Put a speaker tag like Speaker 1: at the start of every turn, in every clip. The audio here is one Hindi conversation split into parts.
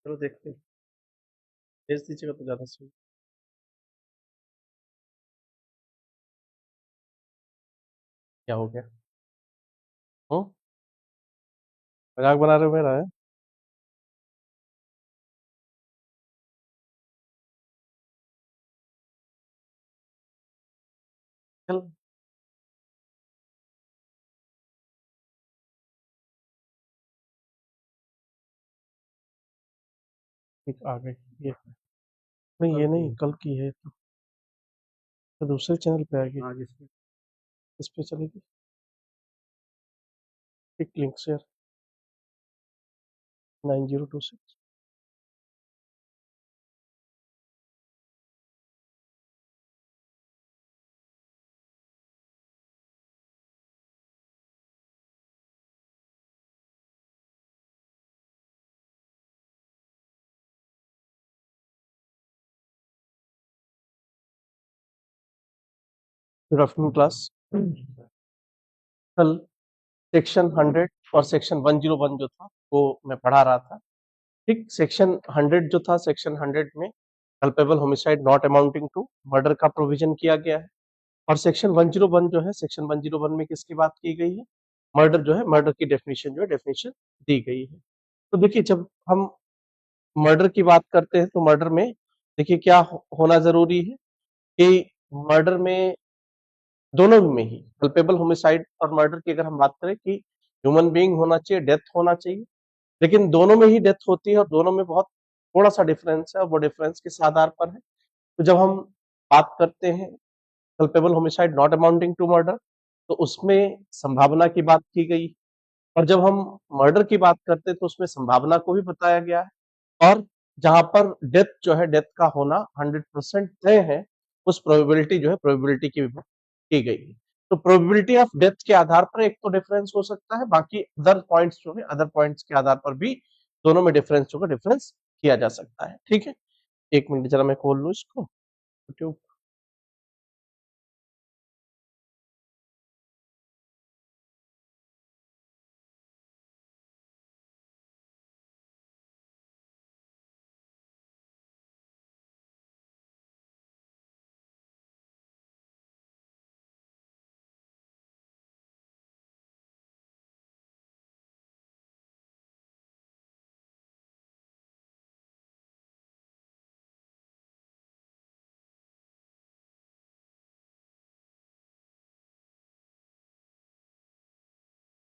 Speaker 1: चलो देखते हैं, भेज दीजिएगा तो ज़्यादा सही। क्या हो गया? हम्म, मजाक बना रहे हो मेरा? है चल, ठीक आ गई। ये नहीं, ये नहीं, कल की है तो दूसरे चैनल पे आएगी। हाँ, इस पे चलेगी। एक link share 9026। Good afternoon class. कल सेक्शन 100 और सेक्शन 101 जो था वो मैं पढ़ा रहा था। ठीक, सेक्शन 100 जो था, सेक्शन 100 में culpable homicide not amounting to murder का प्रोविजन किया गया है। और सेक्शन 101 जो है, सेक्शन 101 में किसकी बात की गई है? मर्डर जो है, मर्डर की डेफिनेशन जो है, डेफिनेशन दी गई है। तो देखिए, जब हम मर्डर की बात करते हैं तो मर्डर में देखिए क्या होना जरूरी है कि मर्डर में दोनों में ही कल्पेबल होमिसाइड और मर्डर की अगर हम बात करें कि ह्यूमन बीइंग होना चाहिए, डेथ होना चाहिए, लेकिन दोनों में ही डेथ होती है और दोनों में बहुत थोड़ा सा डिफरेंस है और वो डिफरेंस किस आधार पर है? तो जब हम बात करते हैं culpable homicide not amounting to murder, तो उसमें संभावना की बात की गई। और जब हम मर्डर की बात करते हैं तो उसमें संभावना को भी बताया गया है। और जहां पर डेथ जो है, डेथ का होना 100% तय है, उस प्रोबेबिलिटी जो है, प्रोबेबिलिटी की भी बात की गई है। तो प्रोबेबिलिटी ऑफ डेथ के आधार पर एक तो डिफरेंस हो सकता है, बाकी अदर पॉइंट्स जो है, अदर पॉइंट्स के आधार पर भी दोनों में डिफरेंस जो है, डिफरेंस किया जा सकता है। ठीक है, एक मिनट जरा मैं खोल लू इसको यूट्यूब।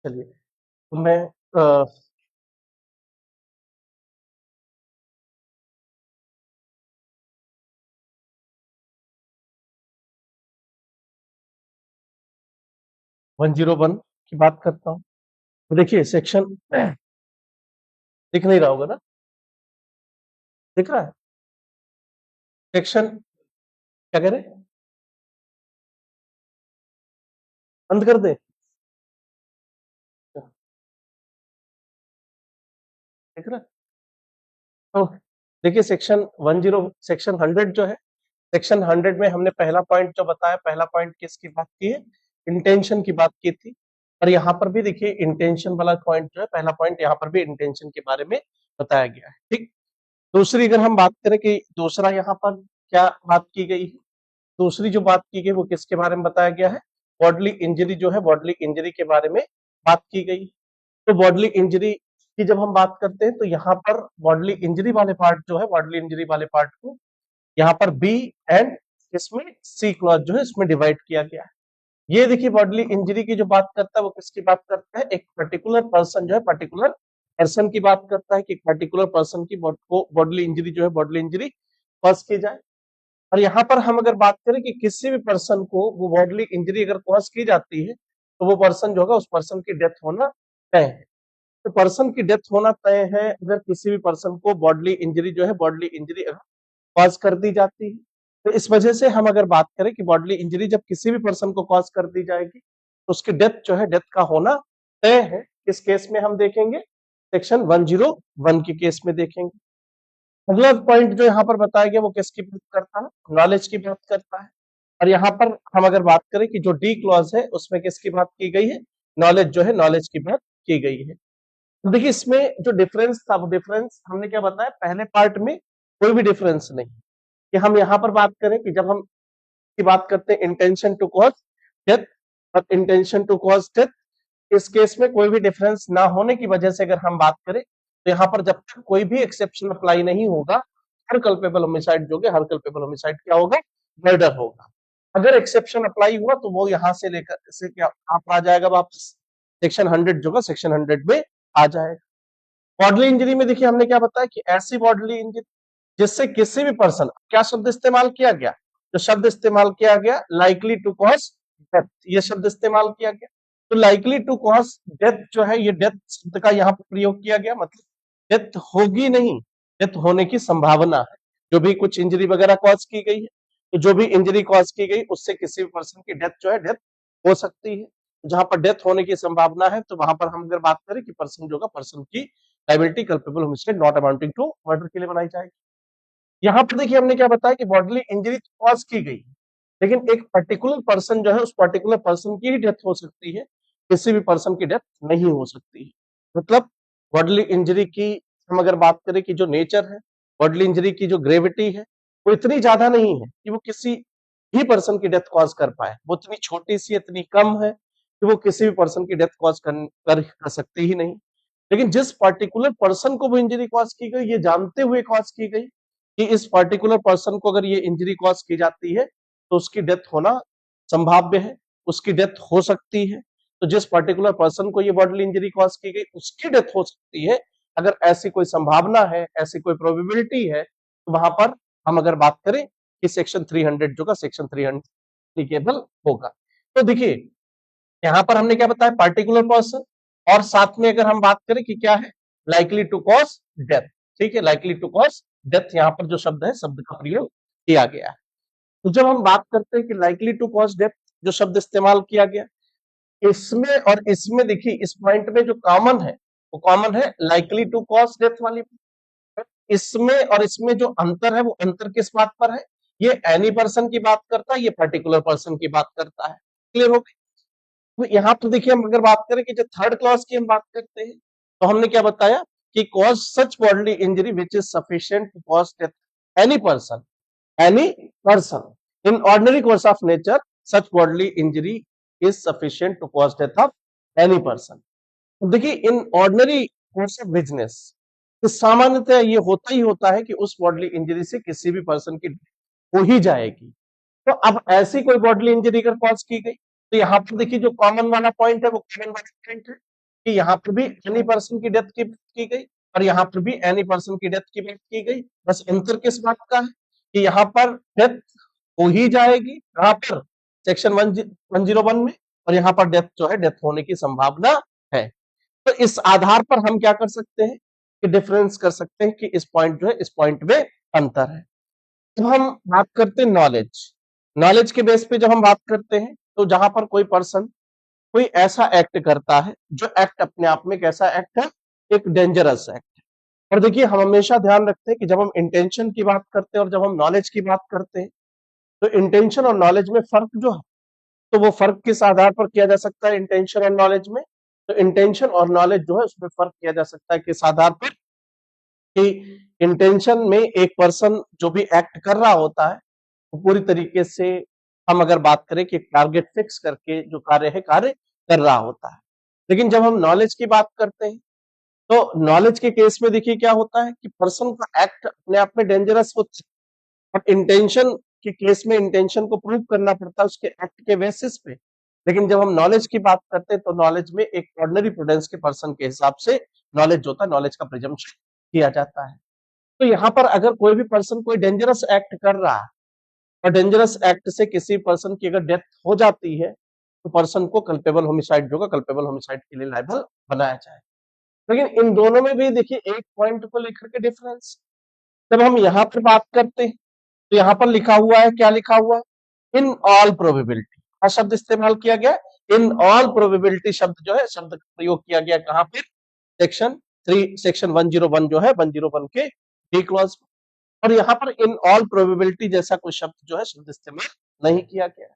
Speaker 1: चलिए, तो मैं 101 की बात करता हूँ। तो देखिए, सेक्शन दिख नहीं रहा होगा ना? दिख रहा है? सेक्शन क्या कह रहे हैं? बंद कर दे? दिख रहा है? तो देखिए, सेक्शन 100 जो है, सेक्शन 100 में हमने पहला पॉइंट जो बताया, पहला पॉइंट किसकी बात की है? इंटेंशन की बात की थी। और यहाँ पर भी देखिए, इंटेंशन वाला पॉइंट जो है, पहला पॉइंट यहाँ पर भी इंटेंशन के बारे में बताया गया है। ठीक, दूसरी अगर हम बात करें कि दूसरा यहाँ पर क्या बात की गई है, दूसरी जो बात की गई वो किसके बारे में बताया गया है? बॉडली इंजरी जो है, बॉडली इंजरी के बारे में बात की गई। तो बॉडली इंजरी की जब हम बात करते हैं तो यहाँ पर बॉडली इंजरी वाले पार्ट जो है, बॉडली इंजरी वाले पार्ट को यहाँ पर बी एंड इसमें सी क्लॉज जो है, इसमें डिवाइड किया गया है। ये देखिए, बॉडली इंजरी की जो बात करता है वो किसकी बात करता है? एक पर्टिकुलर पर्सन जो है, पर्टिकुलर पर्सन की बात करता है कि पर्टिकुलर पर्सन की बॉडली इंजरी जो है, बॉडली इंजरी कॉज की जाए। और यहाँ पर हम अगर बात करें कि किसी भी पर्सन को वो बॉडली इंजरी अगर कॉज की जाती है तो वो पर्सन जो होगा, उस पर्सन की डेथ होना तय है। तो पर्सन की डेथ होना तय है अगर किसी भी पर्सन को बॉडली इंजरी जो है, बॉडली इंजरी कॉज कर दी जाती है। तो इस वजह से हम अगर बात करें कि बॉडली इंजरी जब किसी भी पर्सन को कॉज कर दी जाएगी तो उसकी डेथ जो है, डेथ का होना तय है। किस केस में हम देखेंगे? सेक्शन 101 के केस में देखेंगे। अगला पॉइंट जो यहाँ पर बताया गया वो किसकी बात करता है? नॉलेज की बात करता है। और यहाँ पर हम अगर बात करें कि जो डी क्लॉज है उसमें किसकी बात की गई है? नॉलेज जो है, नॉलेज की बात की गई है। तो देखिए इसमें जो डिफरेंस था वो डिफरेंस हमने क्या बताया, पहले पार्ट में कोई भी डिफरेंस नहीं, कि हम यहाँ पर बात करें कि जब हम की बात करते हैं इंटेंशन टू कॉज डेथ और इंटेंशन टू कॉज डेथ, इस केस में कोई भी डिफरेंस ना होने की वजह से अगर हम बात करें तो यहाँ पर जब तक कोई भी एक्सेप्शन अप्लाई नहीं होगा, हर कल्पेबल होमिसाइड जो है, हर कल्पेबल होमिसाइड क्या होगा, मर्डर होगा। अगर एक्सेप्शन अप्लाई हुआ तो वो यहाँ से लेकर से क्या आप आ जाएगा वापस सेक्शन 100 जो है सेक्शन 100 में आ जाएगा। बॉडली इंजरी में देखिए हमने क्या बताया कि ऐसी बॉडली इंजरी जिससे किसी भी पर्सन, क्या शब्द इस्तेमाल किया गया, जो शब्द इस्तेमाल किया गया लाइकली टू कॉज डेथ, ये शब्द इस्तेमाल किया गया। तो लाइकली टू कॉज डेथ जो है, ये डेथ शब्द का यहाँ पर प्रयोग किया गया, मतलब डेथ होगी नहीं, डेथ होने की संभावना है। जो भी कुछ इंजरी वगैरह कॉज की गई है, तो जो भी इंजरी कॉज की गई उससे किसी भी पर्सन की डेथ जो है डेथ हो सकती है। जहां पर डेथ होने की संभावना है तो वहां पर हम अगर बात करें कि पर्सन जो पर्सन की liability culpable homicide not amounting to murder के लिए बनाई जाएगी। यहाँ पर देखिए हमने क्या बताया कि बॉडली इंजरी कॉज की गई, लेकिन एक पर्टिकुलर पर्सन जो है उस पर्टिकुलर पर्सन की ही डेथ हो सकती है, किसी भी पर्सन की डेथ नहीं हो सकती है। मतलब बॉडली इंजरी की हम अगर बात करें कि जो नेचर है, बॉडली इंजरी की जो ग्रेविटी है, वो इतनी ज्यादा नहीं है कि वो किसी भी पर्सन की डेथ कॉज कर पाए, वो इतनी छोटी सी इतनी कम है कि वो किसी भी पर्सन की डेथ कॉज कर सकती ही नहीं। लेकिन जिस पर्टिकुलर पर्सन को वो इंजरी कॉज की गई, ये जानते हुए कॉज की गई कि इस पर्टिकुलर पर्सन को अगर ये इंजरी कॉज की जाती है तो उसकी डेथ होना संभाव्य है, उसकी डेथ हो सकती है। तो जिस पर्टिकुलर पर्सन को ये बॉडली इंजरी कॉज की गई उसकी डेथ हो सकती है, अगर ऐसी कोई संभावना है, ऐसी कोई प्रोबेबिलिटी है, तो वहां पर हम अगर बात करें कि सेक्शन 300 जो का सेक्शन 300 एप्लीकेबल होगा। तो देखिए यहाँ पर हमने क्या बताया, पार्टिकुलर पर्सन, और साथ में अगर हम बात करें कि क्या है, लाइकली टू कॉज डेथ। ठीक है, लाइकली टू कॉज डेथ, यहाँ पर जो शब्द है शब्द का प्रयोग किया गया है। तो जब हम बात करते हैं कि लाइकली टू कॉज डेथ जो शब्द इस्तेमाल किया गया, इसमें और इसमें देखिए इस पॉइंट में जो कॉमन है वो कॉमन है लाइकली टू कॉज डेथ वाली। इसमें और इसमें जो अंतर है वो अंतर किस बात पर है, ये एनी पर्सन की बात करता है, ये पर्टिकुलर पर्सन की बात करता है। क्लियर हो गई। तो यहाँ पर देखिए हम अगर बात करें कि जो थर्ड क्लॉज की हम बात करते हैं तो हमने क्या बताया कि cause such bodily injury which is sufficient to cause death any person in ordinary course of nature, such bodily injury is sufficient to cause death of any person. तो देखिए in ordinary course of business तो सामान्यतः ये होता ही होता है कि उस बॉडली इंजरी से किसी भी पर्सन की हो ही जाएगी। तो अब ऐसी कोई बॉडली इंजरी अगर कॉज की गई तो यहाँ पर देखिए जो कॉमन वाला पॉइंट है वो कॉमन वाला पॉइंट है कि यहाँ पर भी एनी पर्सन की डेथ की बात की गई और यहाँ पर भी एनी पर्सन की डेथ की बात की गई। बस अंतर किस बात का है कि यहाँ पर डेथ हो ही जाएगी, कहाँ पर, सेक्शन 101 में, और यहाँ पर डेथ जो है डेथ होने की संभावना है। तो इस आधार पर हम क्या कर सकते हैं कि डिफरेंस कर सकते हैं कि इस पॉइंट जो है इस पॉइंट में अंतर है। तो हम बात करते हैं नॉलेज, नॉलेज के बेस पे जब हम बात करते हैं तो जहां पर कोई पर्सन कोई ऐसा एक्ट करता है जो एक्ट अपने आप में कैसा एक्ट है, एक डेंजरस एक्ट है। और देखिए हम हमेशा ध्यान रखते हैं कि जब हम इंटेंशन की बात करते हैं और जब हम नॉलेज की बात करते हैं तो इंटेंशन और नॉलेज में फर्क जो है तो वो फर्क किस आधार पर किया जा सकता है, इंटेंशन और नॉलेज में, तो इंटेंशन और नॉलेज जो है उसमें फर्क किया जा सकता है किस आधार पर कि इंटेंशन में एक पर्सन जो भी एक्ट कर रहा होता है वो पूरी तरीके से, हम अगर बात करें कि टारगेट फिक्स करके जो कार्य है कार्य कर रहा होता है। लेकिन जब हम नॉलेज की बात करते हैं तो नॉलेज के केस में देखिए क्या होता है कि पर्सन का एक्ट अपने आप में डेंजरस होता है और इंटेंशन के केस में इंटेंशन को प्रूव करना पड़ता है उसके एक्ट के बेसिस पे। लेकिन जब हम नॉलेज की बात करते हैं तो नॉलेज में एक ऑर्डिनरी प्रूडेंस के पर्सन के हिसाब से नॉलेज जो होता है, नॉलेज का प्रिजम्पशन किया जाता है। तो यहाँ पर अगर कोई भी पर्सन कोई डेंजरस एक्ट कर रहा है और डेंजरस एक्ट से किसी पर्सन की अगर डेथ हो जाती है तो पर्सन को कल्पेबल होमिसाइड जो कल्पेबल होमिसाइड के लिए लायबल बनाया जाए। लेकिन इन दोनों में भी देखिए एक पॉइंट को लेकर के डिफरेंस, जब हम यहाँ पर बात करते हैं तो यहाँ पर लिखा हुआ है, क्या लिखा हुआ है, इन ऑल प्रोबेबिलिटी का शब्द इस्तेमाल किया गया। इन ऑल प्रोबेबिलिटी शब्द जो है शब्द का प्रयोग किया गया कहां पर, सेक्शन 101 जो है 101 के डी क्लॉज। और यहाँ पर इन ऑल प्रोबेबिलिटी जैसा कोई शब्द जो है शब्द इस्तेमाल नहीं किया गया।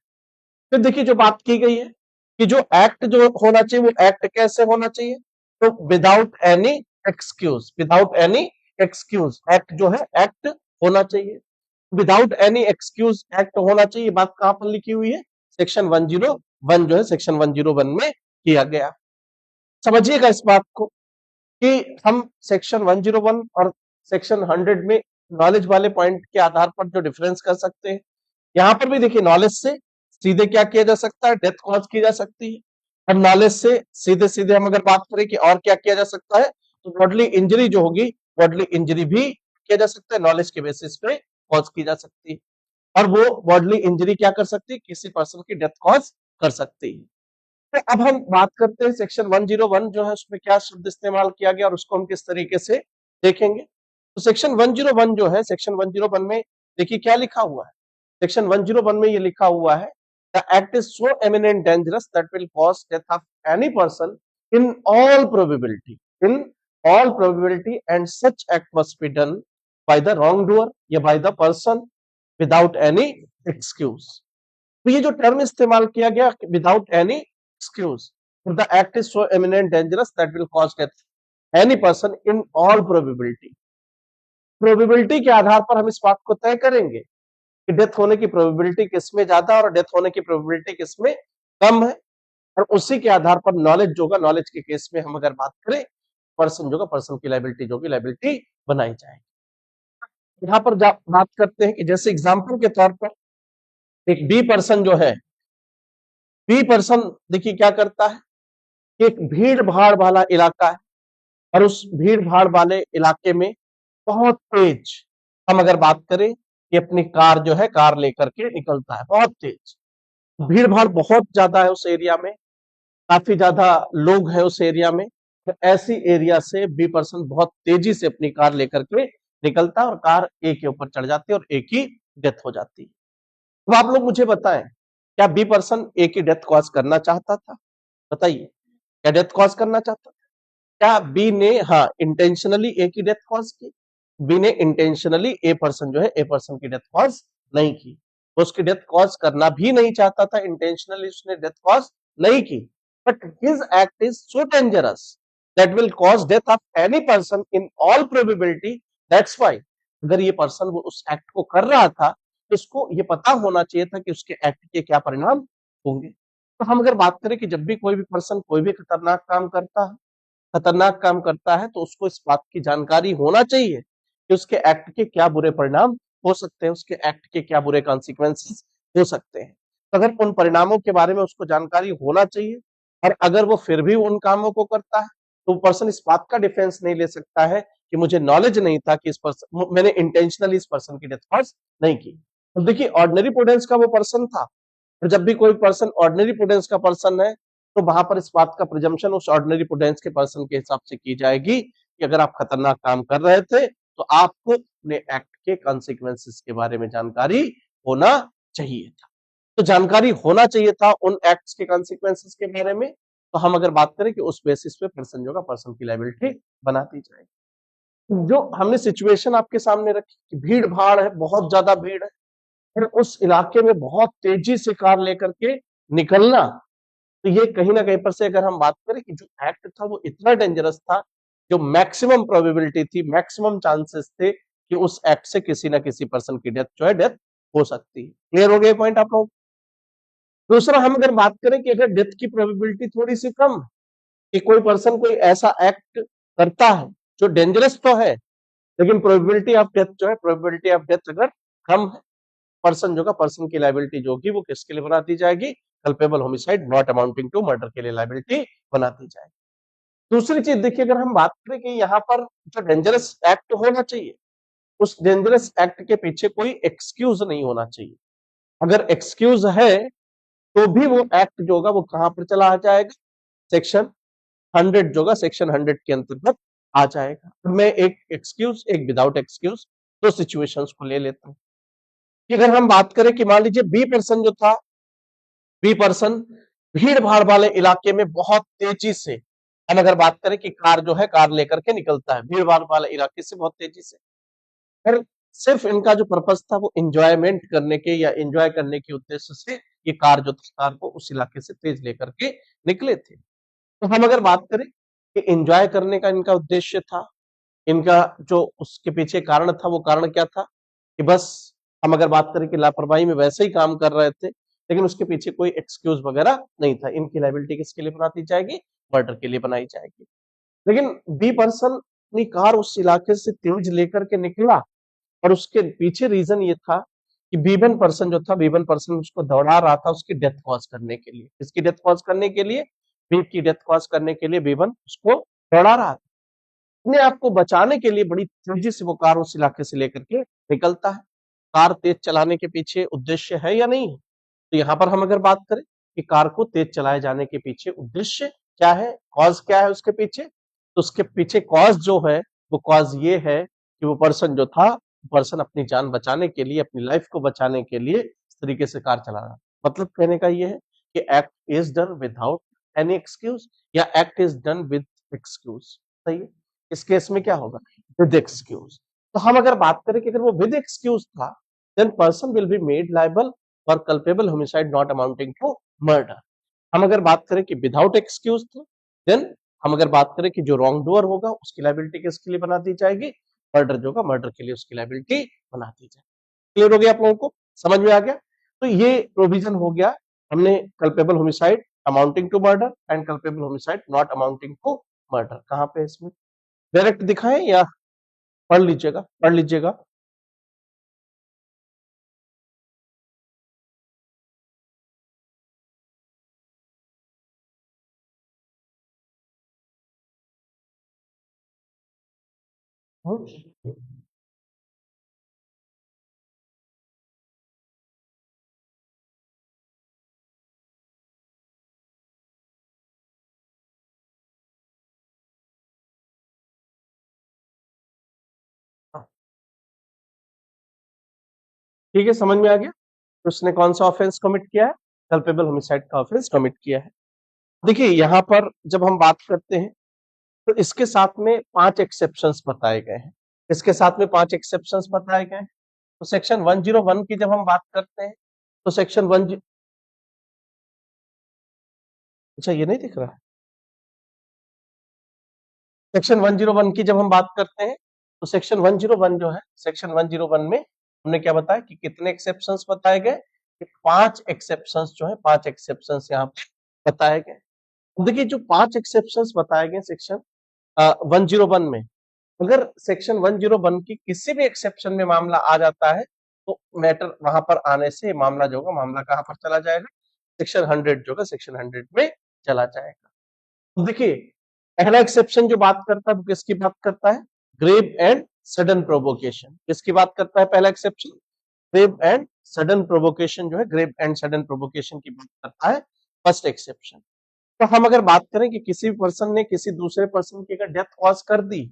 Speaker 1: फिर देखिए जो बात की गई है कि जो एक्ट जो होना चाहिए वो एक्ट कैसे होना चाहिए, तो without any excuse, without any excuse act जो है एक्ट होना चाहिए। विदाउट एनी एक्सक्यूज एक्ट होना चाहिए, बात कहां पर लिखी हुई है? सेक्शन 101 जो है सेक्शन 101 में किया गया। समझिएगा इस बात को कि हम सेक्शन 101 और सेक्शन 100 में नॉलेज वाले पॉइंट के आधार पर जो डिफरेंस कर सकते हैं, यहां पर भी देखिए नॉलेज से सीधे क्या किया जा सकता है? डेथ कॉज की जा सकती है। अब नॉलेज से सीधे सीधे हम अगर बात करें कि और क्या किया जा सकता है, तो बॉडली इंजरी जो होगी, बॉडली इंजरी भी किया जा सकता है, नॉलेज के बेसिस पे कॉज की जा सकती है। और वो बॉडली इंजरी क्या कर सकती है? किसी पर्सन की डेथ कॉज कर सकती है। तो अब हम बात करते हैं सेक्शन 101 जो है उसमें क्या शब्द इस्तेमाल किया गया और उसको हम किस तरीके से देखेंगे। तो सेक्शन 101 जो है, सेक्शन 101 में देखिए क्या लिखा हुआ है। सेक्शन 101 में ये लिखा हुआ है, the act is so imminent dangerous that will cause death of any person in all probability, in all probability, and such act must be done by the wrong doer या by the person without any excuse. तो ये जो टर्म इस्तेमाल किया गया without any excuse, the act is so imminent dangerous that will cause death any person in all probability. Probability के आधार पर हम इस बात को तय करेंगे कि डेथ होने की प्रोबेबिलिटी किसमें ज्यादा और डेथ होने की प्रोबेबिलिटी किसमें कम है, और उसी के आधार पर नॉलेज जो होगा, नॉलेज के केस में हम अगर बात करें, पर्सन जो होगा, पर्सन की लायबिलिटी जो होगी, लायबिलिटी बनाई जाएगी। यहां पर बात करते हैं कि जैसे एग्जाम्पल के तौर पर एक बी पर्सन जो है, बी पर्सन देखिए क्या करता है, एक भीड़ भाड़ वाला इलाका है और उस भीड़ भाड़ वाले इलाके में बहुत तेज, हम अगर बात करें कि अपनी कार जो है, कार लेकर के निकलता है बहुत तेज, भीड़ भाड़ बहुत ज्यादा है उस एरिया में, काफी ज्यादा लोग हैं उस एरिया में, तो ऐसी एरिया से बी पर्सन बहुत तेजी से अपनी कार लेकर के निकलता है और कार ए के ऊपर चढ़ जाती है और ए की डेथ हो जाती है। अब आप लोग मुझे बताएं, क्या बी पर्सन ए की डेथ कॉज करना चाहता था? बताइए, क्या डेथ कॉज करना चाहता था? क्या बी ने, हाँ, इंटेंशनली ए की डेथ कॉज की? बी ने इंटेंशनली ए पर्सन जो है, ए पर्सन की डेथ कॉज नहीं की, वो उसकी डेथ कॉज करना भी नहीं चाहता था, इंटेंशनली उसने डेथ कॉज नहीं की, but his act is so dangerous that will cause death of any person in all probability, that's why. अगर ये पर्सन वो उस एक्ट को कर रहा था, तो उसको ये पता होना चाहिए था कि उसके एक्ट के क्या परिणाम होंगे। तो हम अगर बात करें कि जब भी कोई भी पर्सन कोई भी खतरनाक काम करता है, खतरनाक काम करता है, तो उसको इस बात की जानकारी होना चाहिए कि उसके एक्ट के क्या बुरे परिणाम हो सकते हैं, उसके एक्ट के क्या बुरे कॉन्सिक्वेंसेस हो सकते हैं। तो अगर उन परिणामों के बारे में उसको जानकारी होना चाहिए, और अगर वो फिर भी उन कामों को करता है, तो पर्सन इस बात का डिफेंस नहीं ले सकता है कि मुझे नॉलेज नहीं था कि इस पर्सन, मैंने इंटेंशनली इस पर्सन की डेथ कॉज नहीं की। तो देखिए ऑर्डिनरी प्रूडेंस का वो पर्सन था, और जब भी कोई पर्सन ऑर्डिनरी प्रूडेंस का पर्सन है, तो वहां पर इस बात का प्रिजम्पशन उस ऑर्डिनरी प्रूडेंस के पर्सन के हिसाब से की जाएगी कि अगर आप खतरनाक काम कर रहे थे, तो आपको अपने एक्ट के कॉन्सिक्वेंसेस के बारे में जानकारी होना चाहिए था। तो जानकारी होना चाहिए था उन एक्ट्स के कॉन्सिक्वेंसेस के बारे में। तो हम अगर बात करें कि उस बेसिस पे पर्सन जो का पर्सन की लायबिलिटी बना दी जाएगी। जो हमने सिचुएशन आपके सामने रखी कि भीड़ भाड़ है, बहुत ज्यादा भीड़ है, फिर उस इलाके में बहुत तेजी से कार लेकर के निकलना, तो ये कहीं ना कहीं पर से अगर हम बात करें कि जो एक्ट था वो इतना डेंजरस था, जो मैक्सिमम प्रोबेबिलिटी थी, मैक्सिमम चांसेस थे कि उस एक्ट से किसी ना किसी पर्सन की डेथ जो है, डेथ हो सकती है। क्लियर हो गया पॉइंट आप लोग? दूसरा, हम अगर बात करें कि अगर डेथ की प्रोबेबिलिटी थोड़ी सी कम है, कि कोई पर्सन कोई ऐसा एक्ट करता है जो डेंजरस तो है, लेकिन प्रोबेबिलिटी ऑफ डेथ जो है, प्रोबेबिलिटी ऑफ डेथ अगर कम है, पर्सन जो का पर्सन की लायबिलिटी जो होगी वो किसके लिए बना दी जाएगी? Culpable homicide not amounting to murder के लिए लायबिलिटी बना दी जाएगी। दूसरी चीज देखिए, अगर हम बात करें कि यहाँ पर जो डेंजरस एक्ट होना चाहिए, उस डेंजरस एक्ट के पीछे कोई एक्सक्यूज नहीं होना चाहिए। अगर एक्सक्यूज है, तो भी वो एक्ट जो होगा वो कहां पर चला आ जाएगा? सेक्शन 100 जो होगा, सेक्शन 100 के अंतर्गत आ जाएगा। मैं एक एक्सक्यूज, एक विदाउट एक्सक्यूज, दो सिचुएशंस को ले लेता हूं। अगर हम बात करें कि मान लीजिए बी पर्सन जो था, बी पर्सन भीड़ भाड़ वाले इलाके में बहुत तेजी से, हम अगर बात करें कि कार जो है, कार लेकर के निकलता है भीड़ भाड़ वाले इलाके से बहुत तेजी से, फिर सिर्फ इनका जो पर्पस था वो एंजॉयमेंट करने के या एंजॉय करने के उद्देश्य से ये कार जो था, कार को उस इलाके से तेज लेकर के निकले थे। तो हम अगर बात करें कि एंजॉय करने का इनका उद्देश्य था, इनका जो उसके पीछे कारण था वो कारण क्या था कि बस हम अगर बात करें कि लापरवाही में वैसे ही काम कर रहे थे, लेकिन उसके पीछे कोई एक्सक्यूज वगैरह नहीं था। इनकी लायबिलिटी किसके लिए बनाती जाएगी? मर्डर के लिए बनाई जाएगी। लेकिन बी पर्सन अपनी कार उस इलाके से तेज लेकर के निकला और उसके पीछे रीजन ये था कि बी1 पर्सन जो था, बी1 पर्सन उसको दौड़ा रहा था उसकी डेथ कॉज करने के लिए। किसकी डेथ कॉज करने के लिए? बी की डेथ कॉज करने के लिए बी1 उसको दौड़ा रहा था। अपने आप को बचाने के लिए बड़ी तेजी से वो कार उस इलाके से लेकर के निकलता है। कार तेज चलाने के पीछे उद्देश्य है या नहीं है? तो यहाँ पर हम अगर बात करें कि कार को तेज चलाए जाने के पीछे उद्देश्य क्या है, कॉज क्या है उसके पीछे, तो उसके पीछे कॉज जो है वो कॉज ये है कि वो पर्सन जो था, पर्सन अपनी जान बचाने के लिए, अपनी लाइफ को बचाने के लिए इस तरीके से कार चला रहा। मतलब कहने का ये है कि act is done without any excuse या act is done with excuse. सही है। इस केस में क्या होगा? With excuse. तो हम अगर बात करें कि अगर वो विद एक्सक्यूज था, then person will be made liable for culpable homicide not amounting to murder. हम अगर बात करें कि विदाउट एक्सक्यूज था, देन हम अगर बात करें कि जो रॉन्ग डूअर होगा उसकी लायबिलिटी किसके लिए बना दी जाएगी? मर्डर जो होगा, मर्डर के लिए उसकी लायबिलिटी बना दी जाएगी। क्लियर हो गया आप लोगों को? समझ में आ गया? तो ये प्रोविजन हो गया। हमने culpable homicide amounting to murder and culpable homicide not amounting to murder. कहां पे इसमें डायरेक्ट दिखाएं या पढ़ लीजिएगा? पढ़ लीजिएगा। ठीक है, समझ में आ गया? उसने कौन सा ऑफेंस कमिट किया है? कल्पेबल होमिसाइड का ऑफेंस कमिट किया है। देखिए यहाँ पर जब हम बात करते हैं तो इसके साथ में 5 एक्सेप्शंस बताए गए हैं। इसके साथ में 5 एक्सेप्शंस बताए गए हैं। तो सेक्शन 101 की जब हम बात करते हैं तो सेक्शन 1, अच्छा ये नहीं दिख रहा है। सेक्शन 101 की जब हम बात करते हैं तो सेक्शन 101 जो है, सेक्शन 101 में हमने क्या बताया कि कितने एक्सेप्शंस बताए गए? कि 5 एक्सेप्शंस जो है, 5 एक्सेप्शंस यहाँ पे बताए गए। देखिए जो 5 एक्सेप्शंस बताए गए सेक्शन 101 में, अगर सेक्शन 101 की किसी भी एक्सेप्शन में मामला आ जाता है तो मैटर वहां पर आने से मामला जो होगा, मामला कहां पर चला जाएगा? सेक्शन 100 जो है, सेक्शन 100 में चला जाएगा। तो देखिए पहला एक्सेप्शन जो बात करता है वो किसकी बात करता है? Grave and sudden provocation. किसकी बात करता है पहला exception? Grave and sudden provocation जो है, ग्रेव एंड सडन प्रोवोकेशन की बात करता है फर्स्ट एक्सेप्शन। तो हम अगर बात करें कि किसी पर्सन ने किसी दूसरे पर्सन की अगर डेथ कॉज कर दी,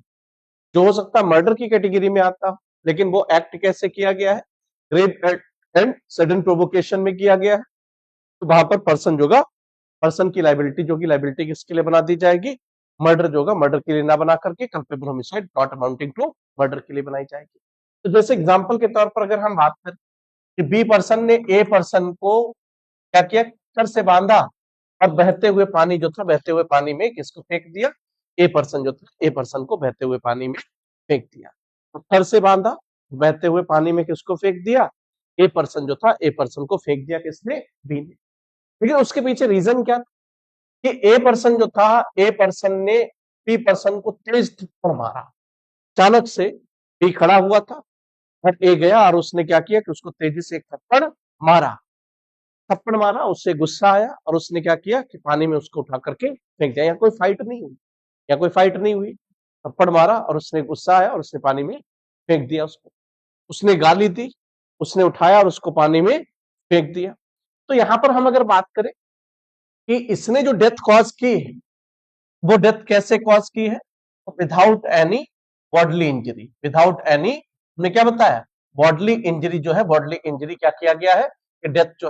Speaker 1: जो हो सकता है मर्डर की कैटेगरी में आता हो, लेकिन वो एक्ट कैसे किया गया है? ग्रेव एंड सडन प्रोवोकेशन में किया गया है। तो वहां पर पर्सन जो होगा, पर्सन की लाइबिलिटी जो की लाइबिलिटी किसके लिए बना दी जाएगी? मर्डर जो होगा, मर्डर के लिए ना बना करके culpable homicide not amounting to murder के लिए बनाई जाएगी। तो जैसे एग्जांपल के तौर पर अगर हम बात करें कि बी पर्सन ने ए पर्सन को क्या किया? सर से बांधा और बहते हुए पानी जो था, बहते हुए पानी में किसको फेंक दिया? ए पर्सन जो था, ए पर्सन को बहते हुए पानी में फेंक दिया। सर से बांधा, बहते हुए पानी में किसको फेंक दिया? ए पर्सन जो था, ए पर्सन को फेंक दिया किसने? बी ने। लेकिन उसके पीछे रीजन क्या था कि ए पर्सन जो था, ए पर्सन ने बी पर्सन को तेज थप्पड़ मारा। अचानक से बी खड़ा हुआ था और ए गया और उसने क्या किया कि उसको तेजी से एक थप्पड़ मारा। थप्पड़ मारा, उससे गुस्सा आया और उसने क्या किया कि पानी में उसको उठा करके फेंक दिया। यहाँ कोई फाइट नहीं हुई, या कोई फाइट नहीं हुई। थप्पड़ मारा और उसने गुस्सा आया और उसने पानी में फेंक दिया उसको। उसने गाली दी, उसने उठाया और उसको पानी में फेंक दिया। तो यहां पर हम अगर बात करें कि इसने जो डेथ कॉज की है, वो डेथ कैसे कॉज की है? Without any bodily injury. Without any, हमने क्या बताया? बॉडली इंजरी जो है, बॉडली इंजरी क्या किया गया है कि डेथ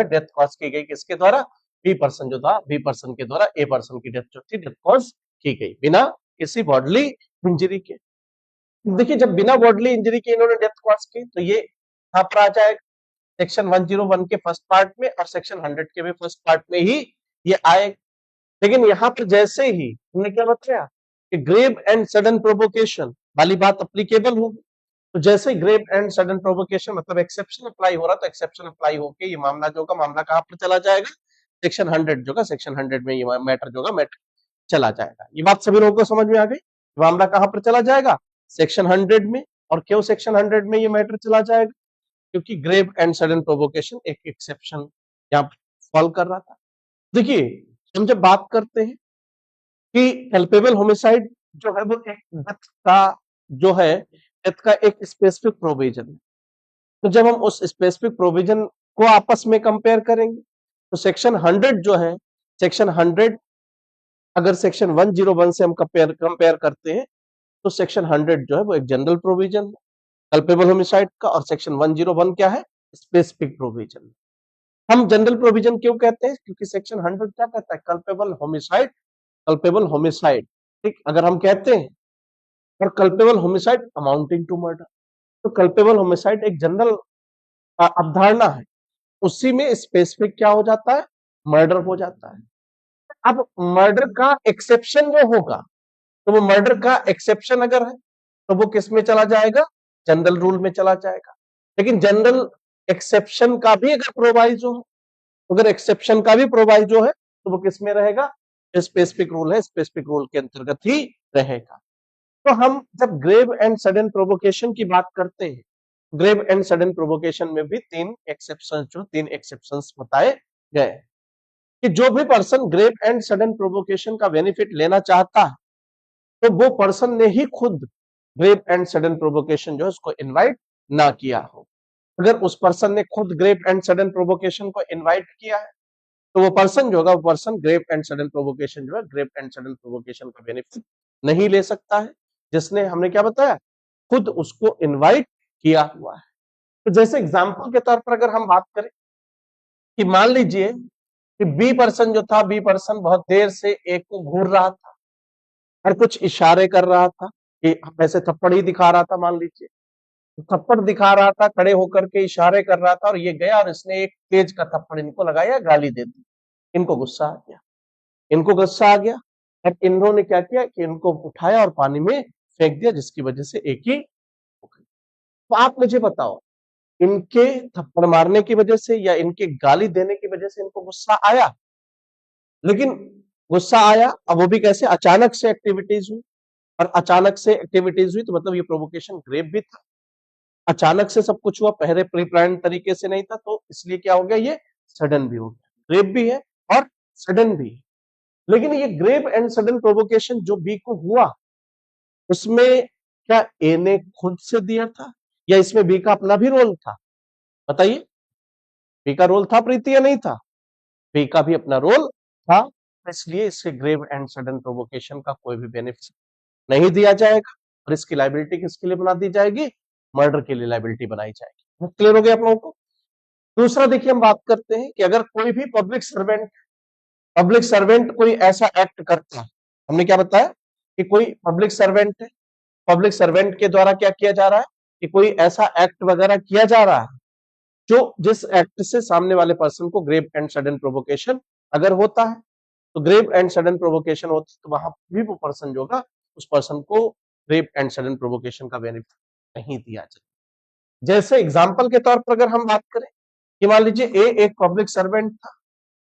Speaker 1: डेथ कॉज की गई किसके द्वारा? बी पर्सन जो था, बी पर्सन के द्वारा ए पर्सन की डेथ जो थी, डेथ कॉज की गई बिना किसी बॉडली इंजरी के। देखिए जब बिना बॉडली इंजरी के इन्होंने डेथ कॉज की तो ये कहां पर आ जाएगा? सेक्शन 101 के फर्स्ट पार्ट में और सेक्शन 100 के भी फर्स्ट पार्ट में ही ये आएगा। लेकिन यहाँ पर जैसे ही हमने क्या बताया कि ग्रेव एंड सडन प्रोवोकेशन वाली बात अप्लीकेबल होगी, तो जैसे ही ग्रेव एंड सडन प्रोवोकेशन मतलब एक्सेप्शन अप्लाई हो रहा, तो एक्सेप्शन अप्लाई होके ये मामला जो होगा, मामला कहां पर चला जाएगा, सेक्शन 100 जो होगा, सेक्शन 100 में ये मैटर जो होगा मैटर चला जाएगा। ये बात सभी लोगों को समझ में आ गई? मामला कहां पर चला जाएगा, सेक्शन 100 में। और क्यों सेक्शन 100 में ये मैटर चला जाएगा, क्योंकि ग्रेव एंड सडन प्रोवोकेशन एक एक्सेप्शन यहाँ फॉल कर रहा था। देखिए, हम जब बात करते हैं कि कल्पेबल होमिसाइड जो है वो एक डेथ का जो है, डेथ का एक स्पेसिफिक प्रोविजन है। तो जब हम उस स्पेसिफिक प्रोविजन को आपस में कंपेयर करेंगे, तो सेक्शन 100 जो है, सेक्शन 100 अगर सेक्शन 101 से हम कंपेयर करते हैं, तो सेक्शन 100 जो है वो एक जनरल प्रोविजन है कल्पेबल होमिसाइड का, और सेक्शन 101 क्या है, स्पेसिफिक प्रोविजन। हम जनरल प्रोविजन क्यों कहते हैं, क्योंकि सेक्शन 100 क्या कहता है, कल्पेबल होमिसाइड, कल्पेबल होमिसाइड, ठीक, अगर हम कहते हैं, और culpable homicide amounting to murder, तो कल्पेबल होमिसाइड एक जनरल अवधारणा है, उसी में स्पेसिफिक क्या हो जाता है, मर्डर हो जाता है। अब मर्डर का एक्सेप्शन जो होगा, तो वो मर्डर का एक्सेप्शन अगर है, तो वो किस में चला जाएगा, जनरल रूल में चला जाएगा। लेकिन जनरल एक्सेप्शन का भी अगर प्रोवाइजो है, अगर एक्सेप्शन का भी प्रोवाइजो है, तो वो किस में रहेगा, स्पेसिफिक रूल है, स्पेसिफिक रूल के अंतर्गत ही रहेगा। तो हम जब ग्रेव एंड सडन प्रोवोकेशन की बात करते हैं, ग्रेव एंड सडन प्रोवोकेशन में भी तीन एक्सेप्शंस बताए गए कि जो भी person grave and sudden provocation का बेनिफिट लेना चाहता है, तो वो पर्सन ने ही खुद ग्रेव एंड सडन प्रोवोकेशन जो है उसको इनवाइट ना किया हो। अगर उस पर्सन ने खुद ग्रेव एंड सडन प्रोवोकेशन को इनवाइट किया है, तो वो पर्सन जो होगा, वो person grave and sudden provocation जो है, ग्रेव एंड सडन प्रोवोकेशन का बेनिफिट नहीं ले सकता है, जिसने, हमने क्या बताया, खुद उसको इनवाइट किया हुआ है। तो जैसे एग्जांपल के तौर पर अगर हम बात करें कि मान लीजिए कि बी पर्सन जो था, बी पर्सन बहुत देर से ए को घूर रहा था और कुछ इशारे कर रहा था कि ऐसे थप्पड़ ही दिखा रहा था, मान लीजिए थप्पड़ दिखा रहा था, खड़े होकर के इशारे कर रहा था, और ये गया और इसने एक तेज का थप्पड़ इनको लगाया, गाली दे दी। इनको गुस्सा आ गया, इनको गुस्सा आ गया, और इन्होंने क्या किया कि इनको उठाया और पानी में फेंक दिया, जिसकी वजह से एक ही हो गई। तो आप मुझे बताओ, इनके थप्पड़ मारने की वजह से या इनके गाली देने की वजह से इनको गुस्सा आया? लेकिन गुस्सा आया, अब वो भी कैसे, अचानक से एक्टिविटीज हुई, और अचानक से एक्टिविटीज हुई तो मतलब ये प्रोवोकेशन ग्रेव भी था, अचानक से सब कुछ हुआ, पहले प्री प्लान तरीके से नहीं था, तो इसलिए क्या हो गया, ये सडन भी हो गया, ग्रेव भी है और सडन भी है। लेकिन ये ग्रेव एंड सडन प्रोवोकेशन जो बी को हुआ, उसमें क्या ए ने खुद से दिया था, या इसमें बी का अपना भी रोल था? बताइए, बी का रोल था प्रीति या नहीं था? बी का भी अपना रोल था, इसलिए इससे ग्रेव एंड सडन प्रोवोकेशन का कोई भी बेनिफिट नहीं दिया जाएगा, और इसकी लाइबिलिटी किसके लिए बना दी जाएगी, मर्डर के लिए लाइबिलिटी बनाई जाएगी। क्लियर हो गया आप लोगों को? दूसरा देखिए, हम बात करते हैं कि अगर कोई भी पब्लिक सर्वेंट कोई ऐसा एक्ट करता है, हमने क्या बताया कि कोई पब्लिक सर्वेंट है, पब्लिक सर्वेंट के द्वारा क्या किया जा रहा है कि कोई ऐसा एक्ट वगैरह किया जा रहा है जो, जिस एक्ट से सामने वाले पर्सन को ग्रेव एंड सडन प्रोवोकेशन अगर होता है, तो ग्रेव एंड सडन प्रोवोकेशन होती है, तो वहां भी वो पर्सन जो होगा, उस पर्सन को ग्रेव एंड सडन प्रोवोकेशन का बेनिफिट नहीं दिया जाए। जैसे एग्जांपल के तौर पर अगर हम बात करें कि मान लीजिए ए एक पब्लिक सर्वेंट था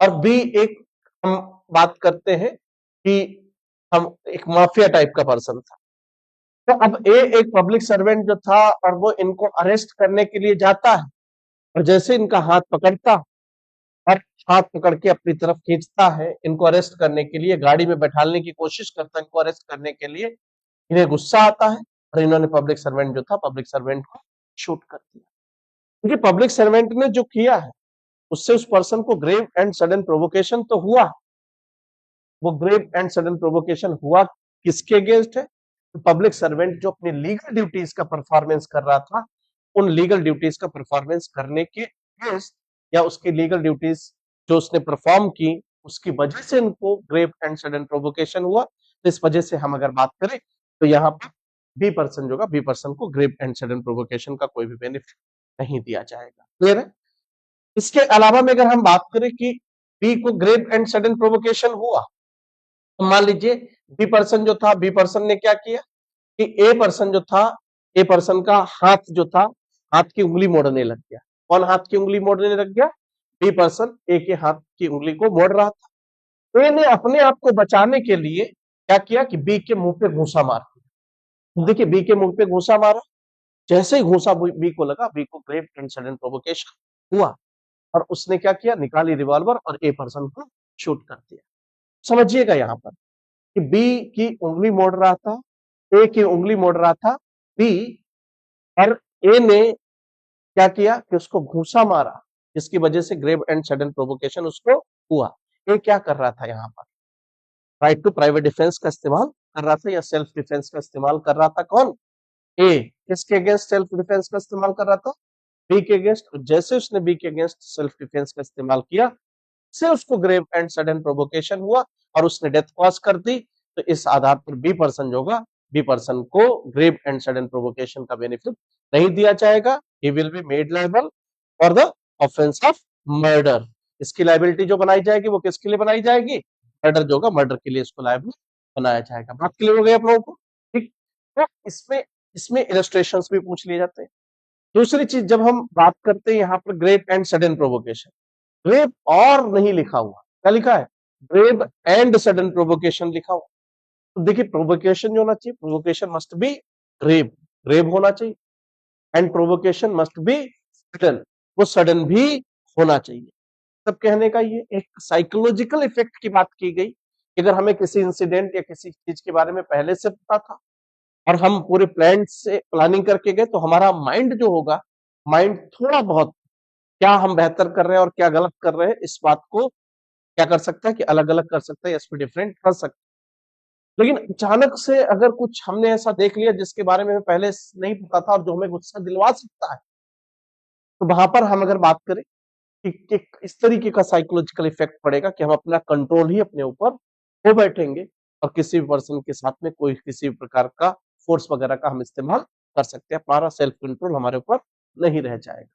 Speaker 1: और बी एक, हम बात करते हैं कि हम एक माफिया टाइप का पर्सन था, तो अब ए एक पब्लिक सर्वेंट जो था और वो इनको अरेस्ट करने के लिए जाता है, और जैसे इनका हाथ पकड़ता और हाथ पकड़ के अपनी तरफ खींचता है, इनको अरेस्ट करने के लिए गाड़ी में बैठालने की कोशिश करता है, इनको अरेस्ट करने के लिए, इन्हें गुस्सा आता है और इन्होंने पब्लिक सर्वेंट जो था, पब्लिक सर्वेंट को शूट कर दिया। क्योंकि पब्लिक सर्वेंट ने जो किया है, उससे उस पर्सन को ग्रेव एंड सडन प्रोवोकेशन तो हुआ, वो ग्रेव एंड सडन प्रोवोकेशन हुआ किसके अगेंस्ट है, तो पब्लिक सर्वेंट जो अपनी लीगल ड्यूटीज का परफॉर्मेंस कर रहा था, उन लीगल ड्यूटीज का परफॉर्मेंस करने के अगेंस्ट, या उसकी लीगल ड्यूटीज जो उसने परफॉर्म की, उसकी वजह से उनको ग्रेव एंड सडन प्रोवोकेशन हुआ। तो इस वजह से हम अगर बात करें, तो यहाँ पर बी पर्सन जो होगा, बी पर्सन को ग्रेव एंड सडन प्रोवोकेशन का कोई भी बेनिफिट नहीं दिया जाएगा। क्लियर है? इसके अलावा में अगर हम बात करें कि बी को ग्रेव एंड सडन प्रोवोकेशन हुआ, तो मान लीजिए बी पर्सन जो था, बी पर्सन ने क्या किया कि ए पर्सन जो था, ए पर्सन का हाथ जो था, हाथ की उंगली मोड़ने लग गया। कौन हाथ की उंगली मोड़ने लग गया? बी पर्सन ए के हाथ की उंगली को मोड़ रहा था। ए ने अपने आप को बचाने के लिए क्या किया कि बी के मुंह पे घूंसा मार दिया। देखिए बी के मुंह पे घूंसा मारा, जैसे ही घूंसा बी को लगा, बी को ग्रेव एंड सडन प्रोवोकेशन हुआ और उसने क्या किया, निकाली रिवॉल्वर और ए पर्सन को शूट कर दिया। समझिएगा यहां पर कि बी की उंगली मोड़ रहा था, ए की उंगली मोड़ रहा था बी, और ए ने क्या किया कि उसको घूंसा मारा, जिसकी वजह से ग्रेव एंड सडन प्रोवोकेशन उसको हुआ। ए क्या कर रहा था यहां पर? राइट टू प्राइवेट डिफेंस का इस्तेमाल कर रहा था या सेल्फ डिफेंस का इस्तेमाल कर रहा था? कौन? ए। किसके अगेंस्ट सेल्फ डिफेंस का इस्तेमाल कर रहा था? बी के अगेंस्ट। जैसे उसने बी के अगेंस्ट सेल्फ डिफेंस का इस्तेमाल किया, से उसको ग्रेव एंड सडन प्रोवोकेशन हुआ और उसने डेथ कॉज कर दी। तो इस आधार पर बी पर्सन जो होगा, बी पर्सन को ग्रेव एंड सडन प्रोवोकेशन का बेनिफिट नहीं दिया जाएगा। He will be made liable for the offence of murder. इसकी लाइबिलिटी जो बनाई जाएगी वो किसके लिए बनाई जाएगी? मर्डर जो होगा, मर्डर के लिए इसको लायबल बनाया जाएगा। बात क्लियर हो गई आप लोगों को? ठीक। तो इसमें इसमें इलस्ट्रेशंस भी पूछ लिए जाते हैं। दूसरी चीज, जब हम बात करते हैं यहाँ पर grave and sudden provocation, grave और नहीं लिखा हुआ, क्या लिखा है? ग्रेव एंड सडन प्रोवोकेशन लिखा हुआ। तो देखिए प्रोवोकेशन जो होना चाहिए, provocation must be grave, grave होना चाहिए, and provocation must be sudden, वो सडन भी होना चाहिए। सब कहने का ये एक साइकोलॉजिकल इफेक्ट की बात की गई कि अगर हमें किसी इंसिडेंट या किसी चीज के बारे में पहले से पता था और हम पूरे प्लान से प्लानिंग करके गए, तो हमारा माइंड जो होगा, माइंड थोड़ा बहुत क्या हम बेहतर कर रहे हैं और क्या गलत कर रहे हैं, इस बात को क्या कर सकता है कि अलग अलग कर सकता है या इसमें डिफरेंट कर सकता है। लेकिन अचानक से अगर कुछ हमने ऐसा देख लिया जिसके बारे में हमें पहले नहीं पता था और जो हमें गुस्सा दिलवा सकता है, तो वहां पर हम अगर बात करें कि इस तरीके का साइकोलॉजिकल इफेक्ट पड़ेगा कि हम अपना कंट्रोल ही अपने ऊपर खो बैठेंगे और किसी भी पर्सन के साथ में कोई किसी भी प्रकार का फोर्स वगैरह का हम इस्तेमाल कर सकते हैं। हमारा सेल्फ कंट्रोल हमारे ऊपर नहीं रह जाएगा।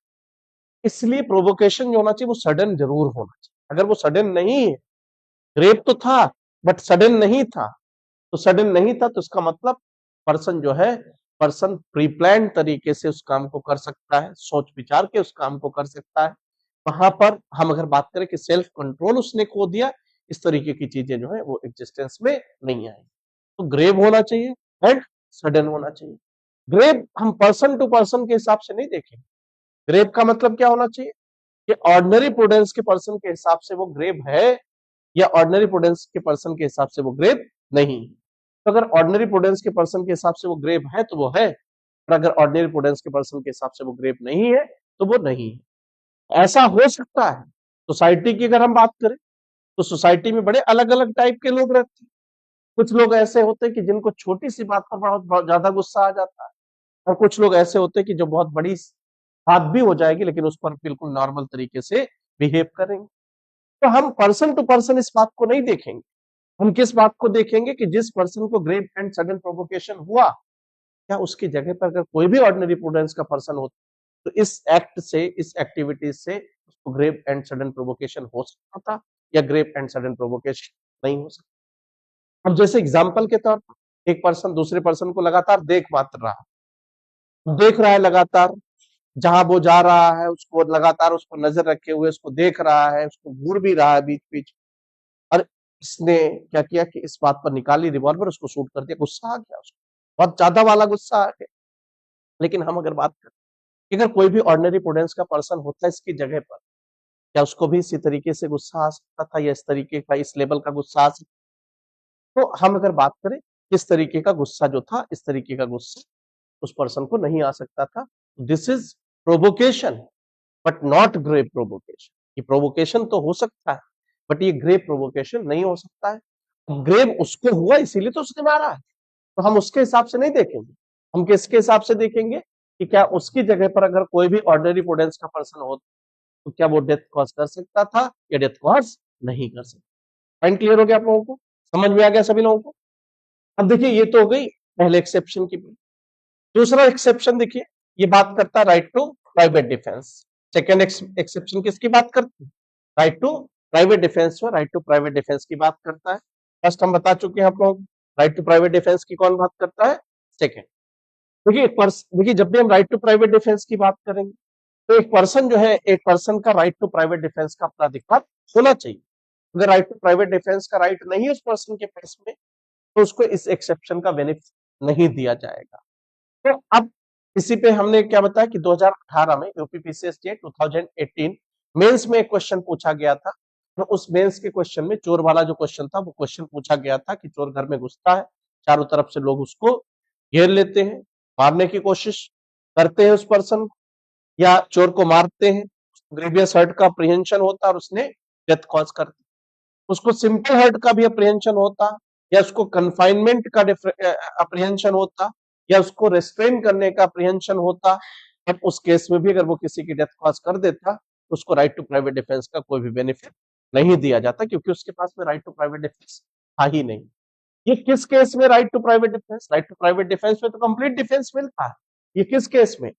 Speaker 1: इसलिए प्रोवोकेशन जो होना चाहिए वो सडन जरूर होना चाहिए। अगर वो सडन नहीं है, रेप तो था बट सडन नहीं था, तो सडन नहीं था तो इसका मतलब पर्सन जो है, पर्सन प्री प्लान तरीके से उस काम को कर सकता है, सोच विचार के उस काम को कर सकता है। वहां पर हम अगर बात करें कि सेल्फ कंट्रोल उसने खो दिया, इस तरीके की चीजें जो है वो एग्जिस्टेंस में नहीं आई। तो ग्रेव होना चाहिए एंड सडन होना चाहिए। ग्रेव हम पर्सन टू पर्सन के हिसाब से नहीं देखेंगे। ग्रेव का मतलब क्या होना चाहिए कि ऑर्डिनरी प्रूडेंस के पर्सन के हिसाब से वो ग्रेव है या ऑर्डिनरी प्रूडेंस के पर्सन के हिसाब से वो ग्रेव नहीं है। तो अगर ऑर्डिनरी प्रूडेंस के पर्सन के हिसाब से वो ग्रेव है तो वो है, और अगर ऑर्डिनरी प्रूडेंस के पर्सन के हिसाब से वो ग्रेव नहीं है तो वो नहीं है। ऐसा हो सकता है। सोसाइटी की अगर हम बात करें तो सोसाइटी में बड़े अलग अलग टाइप के लोग रहते हैं। कुछ लोग ऐसे होते हैं कि जिनको छोटी सी बात पर बहुत ज्यादा गुस्सा आ जाता है, और कुछ लोग ऐसे होते हैं कि जो बहुत बड़ी बात भी हो जाएगी लेकिन उस पर बिल्कुल नॉर्मल तरीके से बिहेव करेंगे। तो हम पर्सन टू पर्सन इस बात को नहीं देखेंगे। हम किस बात को देखेंगे कि जिस पर्सन को ग्रेव एंड सडन प्रोवोकेशन हुआ, क्या उसकी जगह पर अगर कोई भी ऑर्डिनरी प्रूडेंस का पर्सन होता तो इस एक्ट से, इस एक्टिविटी से उसको ग्रेव एंड सडन प्रोवोकेशन हो सकता था या ग्रेव एंड सडन प्रोवोकेशन नहीं हो सकता। अब जैसे एग्जाम्पल के तौर पर एक पर्सन दूसरे पर्सन को लगातार देख रहा है लगातार, जहां वो जा रहा है उसको लगातार उस पर नजर रखे हुए उसको देख रहा है, उसको घूर भी रहा है बीच बीच। और इसने क्या किया कि इस बात पर निकाली रिवॉल्वर, उसको शूट कर दिया। गुस्सा आ गया उसको, बहुत ज्यादा वाला गुस्सा आ गया। लेकिन हम अगर बात करें कि अगर कोई भी ऑर्डिनरी प्रूडेंस का पर्सन होता है इसकी जगह पर, क्या उसको भी इसी तरीके से गुस्सा आ सकता था या इस तरीके का, इस लेवल का गुस्सा आ सकता? तो हम अगर बात करें इस तरीके का गुस्सा जो था, इस तरीके का गुस्सा उस पर्सन को नहीं आ सकता था। This is provocation but not grave provocation. ये प्रोवोकेशन तो हो सकता है बट ये ग्रेव प्रोवोकेशन नहीं हो सकता है। ग्रेव उसको हुआ इसीलिए तो उसने मारा है, तो हम उसके हिसाब से नहीं देखेंगे। हम किसके हिसाब से देखेंगे कि क्या उसकी जगह पर अगर कोई भी ऑर्डिनरी प्रूडेंस का पर्सन हो तो क्या वो डेथ कॉज कर सकता था या डेथ कॉज नहीं कर सकता। पॉइंट क्लियर हो गया आप लोगों को? समझ में आ गया सभी लोगों को? अब देखिए ये तो हो गई पहले एक्सेप्शन की। दूसरा एक्सेप्शन देखिए, ये बात करता है right to private defence. Second exception किसकी बात करती है? Right to private defence, right to private defence की बात करता है। फर्स्ट हम बता चुके हैं आप लोग, राइट टू प्राइवेट डिफेंस की कौन बात करता है? सेकेंड। देखिए जब भी हम राइट टू प्राइवेट डिफेंस की बात करेंगे तो एक पर्सन जो है, एक पर्सन का राइट टू प्राइवेट डिफेंस का अपना अधिकार होना चाहिए। अगर राइट टू प्राइवेट डिफेंस का राइट नहीं है उस पर्सन के पास में, तो उसको इस एक्सेप्शन का बेनिफिट नहीं दिया जाएगा। तो अब इसी पे हमने क्या बताया कि 2018 में यूपीपीसीएसजे 2018 मेंस में एक क्वेश्चन पूछा गया था। तो उस मेंस के क्वेश्चन में चोर वाला जो क्वेश्चन था, वो क्वेश्चन पूछा गया था कि चोर घर में घुसता है, चारों तरफ से लोग उसको घेर लेते हैं, मारने की कोशिश करते हैं उस पर्सन, या चोर को मारते हैं, ग्रेवियस हर्ट का अप्रीहेंशन होता और उसने डेथ कॉज कर दी। उसको सिंपल हर्ट का भी अप्रीहेंशन होता, या उसको कन्फाइनमेंट का अप्रीहेंशन होता, या उसको रेस्ट्रेन करने का अप्रीहेंशन होता। अब उस केस में भी अगर वो किसी की डेथ कॉज कर देता, तो उसको राइट टू प्राइवेट डिफेंस का कोई भी बेनिफिट नहीं दिया जाता, क्योंकि उसके पास में राइट टू प्राइवेट डिफेंस था ही नहीं। ये किस केस में right to private defence? Right to private defence में तो कंप्लीट डिफेंस मिलता है। ये किस केस में?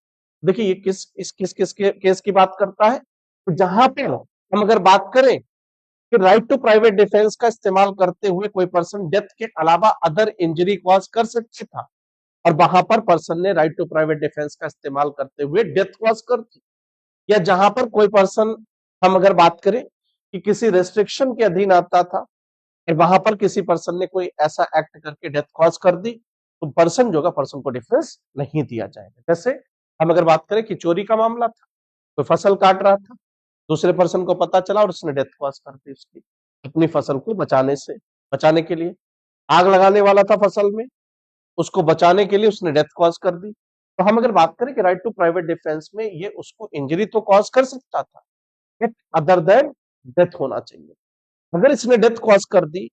Speaker 1: देखिए ये किस केस की बात करता है? तो जहां पे हम अगर बात करें कि राइट टू प्राइवेट डिफेंस का इस्तेमाल करते हुए कोई पर्सन डेथ के अलावा अदर इंजरी कॉज कर सकता था, और वहां पर पर्सन ने राइट टू प्राइवेट डिफेंस का इस्तेमाल करते हुए डेथ कॉज कर दी, या जहां पर कोई पर्सन, हम अगर बात करें कि किसी रेस्ट्रिक्शन के अधीन आता था, वहां पर किसी पर्सन ने कोई ऐसा एक्ट करके डेथ कॉज कर दी, तो पर्सन जो होगा, पर्सन को डिफेंस नहीं दिया जाएगा। जैसे हम अगर बात करें कि चोरी का मामला था, कोई फसल काट रहा था, दूसरे पर्सन को पता चला और उसने डेथ कॉज कर दी उसकी, अपनी फसल को बचाने के लिए। आग लगाने वाला था फसल में, उसको बचाने के लिए उसने डेथ कॉज कर दी। तो हम अगर बात करें कि राइट टू प्राइवेट डिफेंस में ये उसको इंजरी तो कॉज कर सकता था, बट अदर देन डेथ होना चाहिए। अगर इसने डेथ कॉज कर दी,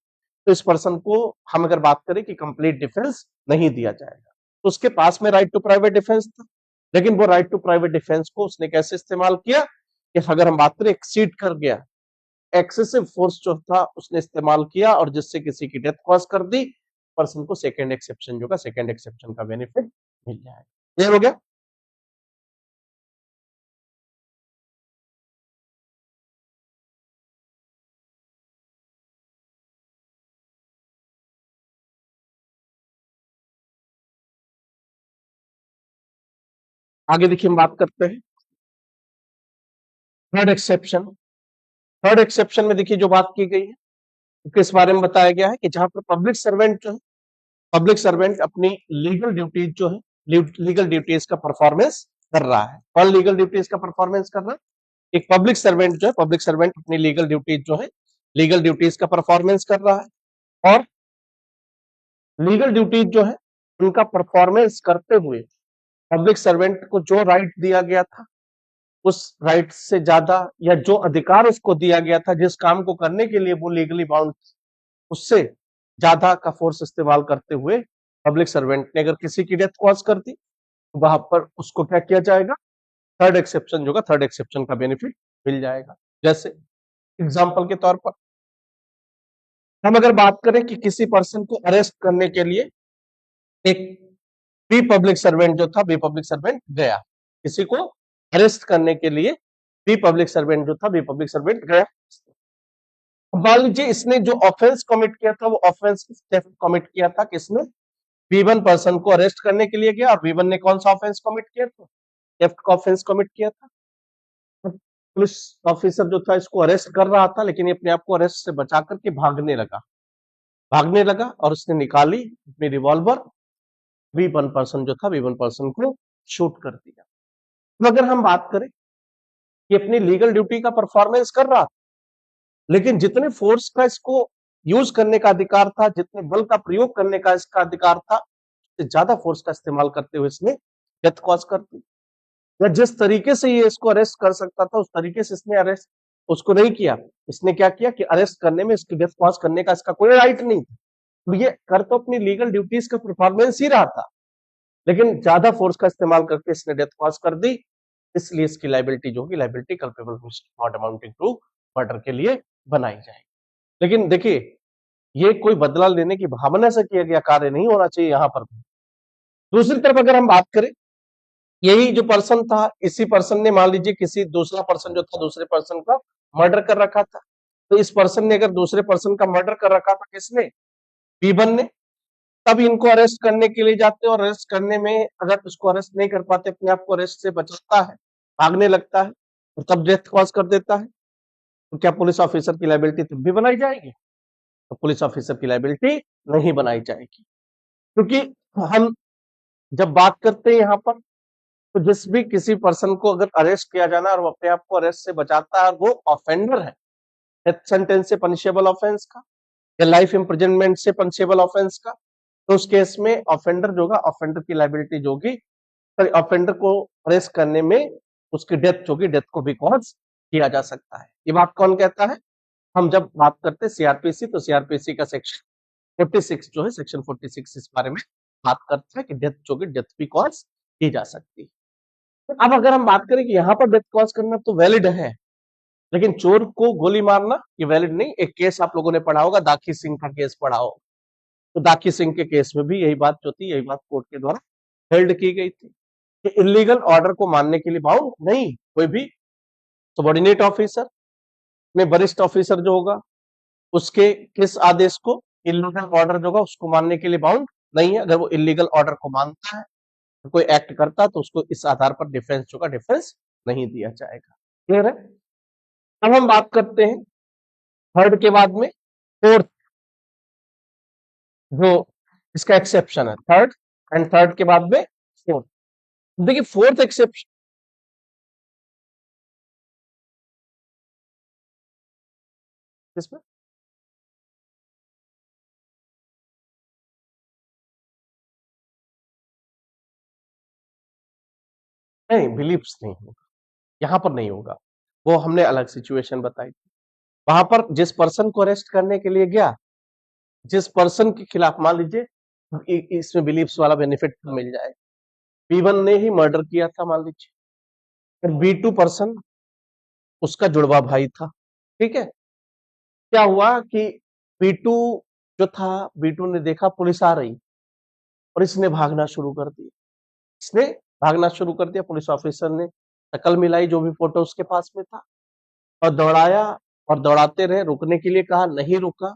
Speaker 1: तो इस पर्सन को हम अगर बात करें कि कंप्लीट डिफेंस नहीं दिया जाएगा। तो उसके पास में राइट टू प्राइवेट डिफेंस था, लेकिन वो राइट टू प्राइवेट डिफेंस को उसने कैसे इस्तेमाल किया कि अगर हम बात करें एक्सीड कर गया, एक्सेसिव फोर्स जो था उसने इस्तेमाल किया और जिससे किसी की डेथ कॉज कर दी, पर्सन को सेकंड एक्सेप्शन जो का सेकंड एक्सेप्शन का बेनिफिट मिल जाएगा। क्लियर हो गया? आगे देखिए हम बात करते हैं थर्ड एक्सेप्शन। थर्ड एक्सेप्शन में देखिए जो बात की गई है, किस बारे में बताया गया है कि जहां पर पब्लिक सर्वेंट जो है, पब्लिक सर्वेंट अपनी लीगल ड्यूटीज जो है, लीगल ड्यूटीज का परफॉर्मेंस कर रहा है। कौन लीगल ड्यूटीज का परफॉर्मेंस कर रहा है? एक पब्लिक सर्वेंट जो है, पब्लिक सर्वेंट अपनी लीगल ड्यूटीज जो है, लीगल ड्यूटीज का परफॉर्मेंस कर रहा है। और लीगल ड्यूटीज जो है उनका परफॉर्मेंस करते हुए पब्लिक सर्वेंट को जो राइट दिया गया था, उस राइट से ज्यादा, या जो अधिकार उसको दिया गया था जिस काम को करने के लिए वो लीगली बाउंड, उससे ज्यादा का फोर्स इस्तेमाल करते हुए पब्लिक सर्वेंट ने अगर किसी की डेथ कॉज कर दी, तो वहां पर उसको क्या किया जाएगा? थर्ड एक्सेप्शन जो होगा, थर्ड एक्सेप्शन का बेनिफिट मिल जाएगा। जैसे एग्जाम्पल के तौर पर हम अगर बात करें कि किसी पर्सन को अरेस्ट करने के लिए एक बी पब्लिक सर्वेंट जो था, बी पब्लिक सर्वेंट गया किसी को अरेस्ट करने के लिए, बी पब्लिक सर्वेंट जो था, बी पब्लिक सर्वेंट गया। मान लीजिए इसने जो ऑफेंस कमिट किया था, वो ऑफेंस थेफ्ट कमिट किया था। किसने? बी1 पर्सन को अरेस्ट करने के लिए गया, और बी1 ने कौन सा ऑफेंस कमिट किया था? थेफ्ट का ऑफेंस कमिट किया था। पुलिस ऑफिसर जो था इसको अरेस्ट कर रहा था, लेकिन ये अपने आप को अरेस्ट से बचा करके भागने लगा और उसने निकाली अपनी रिवॉल्वर, बी1 पर्सन जो था, बी1 पर्सन को शूट कर दिया। तो अगर हम बात करें कि अपनी लीगल ड्यूटी का परफॉर्मेंस कर रहा था, लेकिन जितने फोर्स का इसको यूज करने का अधिकार था, जितने बल का प्रयोग करने का इसका अधिकार था, उससे ज्यादा फोर्स का इस्तेमाल करते हुए इसने डेथ कॉज कर दी। या जिस तरीके से ये इसको अरेस्ट कर सकता था, उस तरीके से इसने अरेस्ट उसको नहीं किया। इसने क्या किया कि अरेस्ट करने में, इसकी डेथ कॉज करने का इसका कोई राइट नहीं था। तो ये कर तो अपनी लीगल ड्यूटीज का परफॉर्मेंस ही रहा था, लेकिन ज्यादा फोर्स का इस्तेमाल करके इसने डेथ कॉज कर दी, इसलिए इसकी लाइबिलिटी जो होगी, liability culpable not amounting to murder के लिए बनाई जाएगी। लेकिन देखिए ये कोई बदला लेने की भावना से किया गया कार्य नहीं होना चाहिए यहां पर। दूसरी तरफ अगर हम बात करें, यही जो पर्सन था, इसी पर्सन ने मान लीजिए किसी दूसरा पर्सन जो था, दूसरे पर्सन का मर्डर कर रखा था। तो इस पर्सन ने अगर दूसरे पर्सन का मर्डर कर रखा था, किसने? B1 ने, तब इनको अरेस्ट करने के लिए जाते हैं और अरेस्ट करने में अगर उसको अरेस्ट नहीं कर पाते, अपने आप को अरेस्ट से बचाता है, भागने लगता है और तब डेथ कॉज कर देता है, तो क्या पुलिस ऑफिसर की लायबिलिटी तब भी बनाई जाएगी? तो पुलिस ऑफिसर की लायबिलिटी नहीं बनाई जाएगी, क्योंकि हम जब बात करते हैं यहाँ पर, तो जिस भी किसी पर्सन को अगर अरेस्ट किया जाना और वो अपने आप को अरेस्ट से बचाता है और वो ऑफेंडर है डेथ सेंटेंस से पनिशेबल ऑफेंस का या लाइफ इम्प्रिजनमेंट से पनिशेबल ऑफेंस का, तो उस केस में ऑफेंडर जो होगा, ऑफेंडर की लायबिलिटी जो होगी, ऑफेंडर को अरेस्ट करने में उसकी डेथ जो होगी, डेथ को भी कॉज किया जा सकता है। ये बात कौन कहता है? हम जब बात करते हैं सीआरपीसी, तो सीआरपीसी का सेक्शन 46 जो है, सेक्शन 46 इस बारे में बात करता है कि डेथ जो होगी, डेथ भी कॉज की जा सकती है। अब अगर हम बात करें कि यहाँ पर डेथ कॉज करना तो वैलिड है, लेकिन चोर को गोली मारना ये वैलिड नहीं। एक केस आप लोगों ने पढ़ा होगा, दाखी सिंह का केस पढ़ा होगा, तो दाखी सिंह के केस में भी यही बात जो थी, यही बात कोर्ट के द्वारा हेल्ड की गई थी कि इलीगल ऑर्डर को मानने के लिए बाउंड नहीं कोई भी सबॉर्डिनेट ऑफिसर में वरिष्ठ ऑफिसर जो होगा, उसके किस आदेश को, इलीगल ऑर्डर जो होगा उसको मानने के लिए बाउंड नहीं है। अगर वो इलीगल ऑर्डर को मानता है, तो कोई एक्ट करता है, तो उसको इस आधार पर डिफेंस जो का डिफेंस नहीं दिया जाएगा। क्लियर है? अब हम बात करते हैं थर्ड के बाद में फोर्थ, जो इसका एक्सेप्शन है, थर्ड एंड थर्ड के बाद में फोर्थ। देखिए फोर्थ एक्सेप्शन किसमें? नहीं, बिलीव्स नहीं होगा, यहां पर नहीं होगा। वो हमने अलग सिचुएशन बताई थी। वहां पर जिस पर्सन को अरेस्ट करने के लिए गया, जिस पर्सन के खिलाफ मान लीजिए इसमें बिलीव्स वाला बेनिफिट मिल जाए, B1 ने ही मर्डर किया था मान लीजिए, और B2 पर्सन उसका जुड़वा भाई था। ठीक है, क्या हुआ कि B2 जो था, B2 ने देखा पुलिस आ रही और इसने भागना शुरू कर दिया। इसने भागना शुरू कर दिया, पुलिस ऑफिसर ने शक्ल मिलाई, जो भी फोटो उसके पास में था, और दौड़ाया और दौड़ाते रहे, रुकने के लिए कहा, नहीं रुका,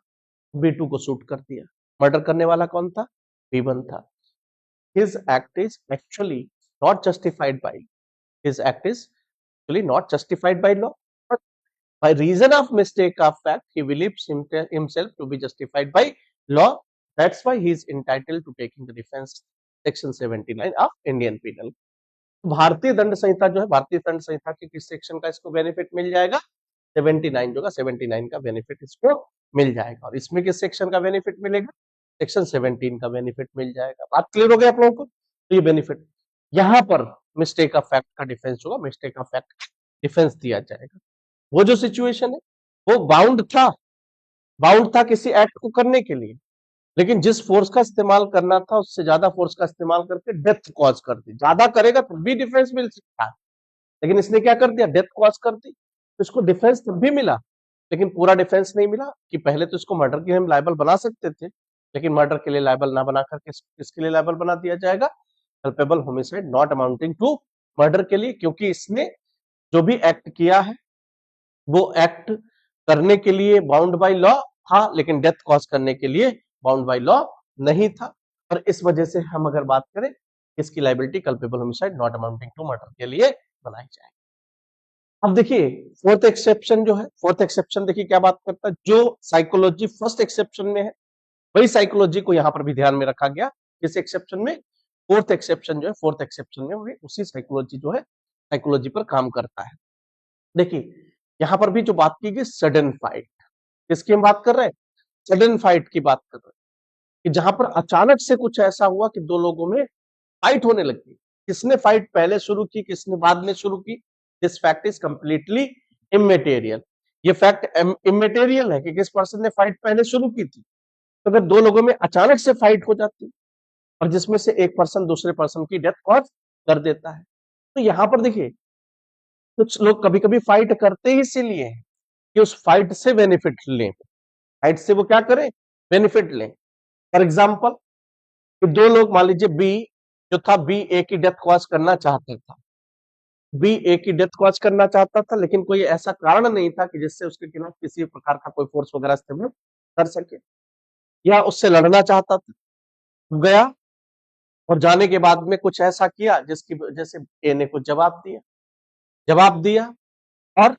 Speaker 1: B2 को शूट कर दिया। मर्डर करने वाला कौन था? B1 था। His act is actually not justified by, his act is actually not justified by law, but by reason of mistake of fact, he believes himself to be justified by law. That's why he is entitled to taking the defense, section 79 of Indian Penal. भारतीय दंड संहिता जो है, भारतीय दंड संहिता के किस सेक्शन का इसको बेनिफिट मिल जाएगा? 79 जो का 79 का बेनिफिट इसको मिल जाएगा। और इसमें किस सेक्शन का बेनिफिट मिलेगा? सेक्शन 17 का बेनिफिट मिल जाएगा। बात क्लियर हो गया आप लोगों को? तो ये बेनिफिट यहाँ पर मिस्टेक ऑफ फैक्ट का डिफेंस होगा, मिस्टेक ऑफ फैक्ट का डिफेंस दिया जाएगा। वो जो सिचुएशन है वो बाउंड था किसी एक्ट को करने के लिए, लेकिन जिस फोर्स का इस्तेमाल करना था उससे ज्यादा फोर्स का इस्तेमाल करके डेथ कॉज कर दी। ज्यादा करेगा तो भी डिफेंस मिल सकता है, लेकिन इसने क्या कर दिया? डेथ कॉज कर दी, तो इसको डिफेंस तब भी मिला, लेकिन पूरा डिफेंस नहीं मिला। कि पहले तो इसको मर्डर के हम लायबल बना सकते थे, लेकिन मर्डर के लिए लायबल ना बना करके इसके लिए लायबल बना दिया जाएगा culpable homicide not amounting to murder के लिए, क्योंकि इसने जो भी एक्ट किया है वो एक्ट करने के लिए बाउंड बाय लॉ था, लेकिन डेथ कॉज करने के लिए बाउंड बाय लॉ नहीं था। और इस वजह से हम अगर बात करें, इसकी liability culpable homicide not amounting to murder के लिए बनाई जाएगी। अब देखिए फोर्थ एक्सेप्शन जो है, फोर्थ एक्सेप्शन देखिए क्या बात करता है, जो साइकोलॉजी फर्स्ट एक्सेप्शन में है वही साइकोलॉजी को यहां पर भी ध्यान में रखा गया। इस एक्सेप्शन में फोर्थ एक्सेप्शन जो है, फोर्थ एक्सेप्शन में वही उसी साइकोलॉजी जो है, साइकोलॉजी पर काम करता है। देखिए यहां पर भी जो बात की गई सडन फाइट, किसकी हम बात कर रहे हैं? सडन फाइट की बात कर रहे हैं, कि जहां पर अचानक से कुछ ऐसा हुआ कि दो लोगों में फाइट होने लगी। किसने फाइट पहले शुरू की, किसने बाद में शुरू की, this fact is completely immaterial. ये फैक्ट इमेटेरियल है कि किस पर्सन ने फाइट पहले शुरू की थी। तो अगर दो लोगों में अचानक से फाइट हो जाती और जिसमें से एक पर्सन दूसरे पर्सन की डेथ कॉज कर देता है, तो यहां पर देखिए कुछ लोग कभी कभी फाइट करते ही इसीलिए हैं कि उस फाइट से बेनिफिट लें, फाइट से वो क्या करें? बेनिफिट लें। फॉर एग्जाम्पल, दो लोग मान लीजिए बी जो था, बी ए की डेथ कॉज करना चाहता था, बी ए की डेथ कॉज करना चाहता था, लेकिन कोई ऐसा कारण नहीं था कि जिससे उसके खिलाफ किसी प्रकार का कोई फोर्स वगैरह इस्तेमाल कर सके। या उससे लड़ना चाहता था, गया और जाने के बाद में कुछ ऐसा किया जिसकी वजह से ए ने कुछ जवाब दिया और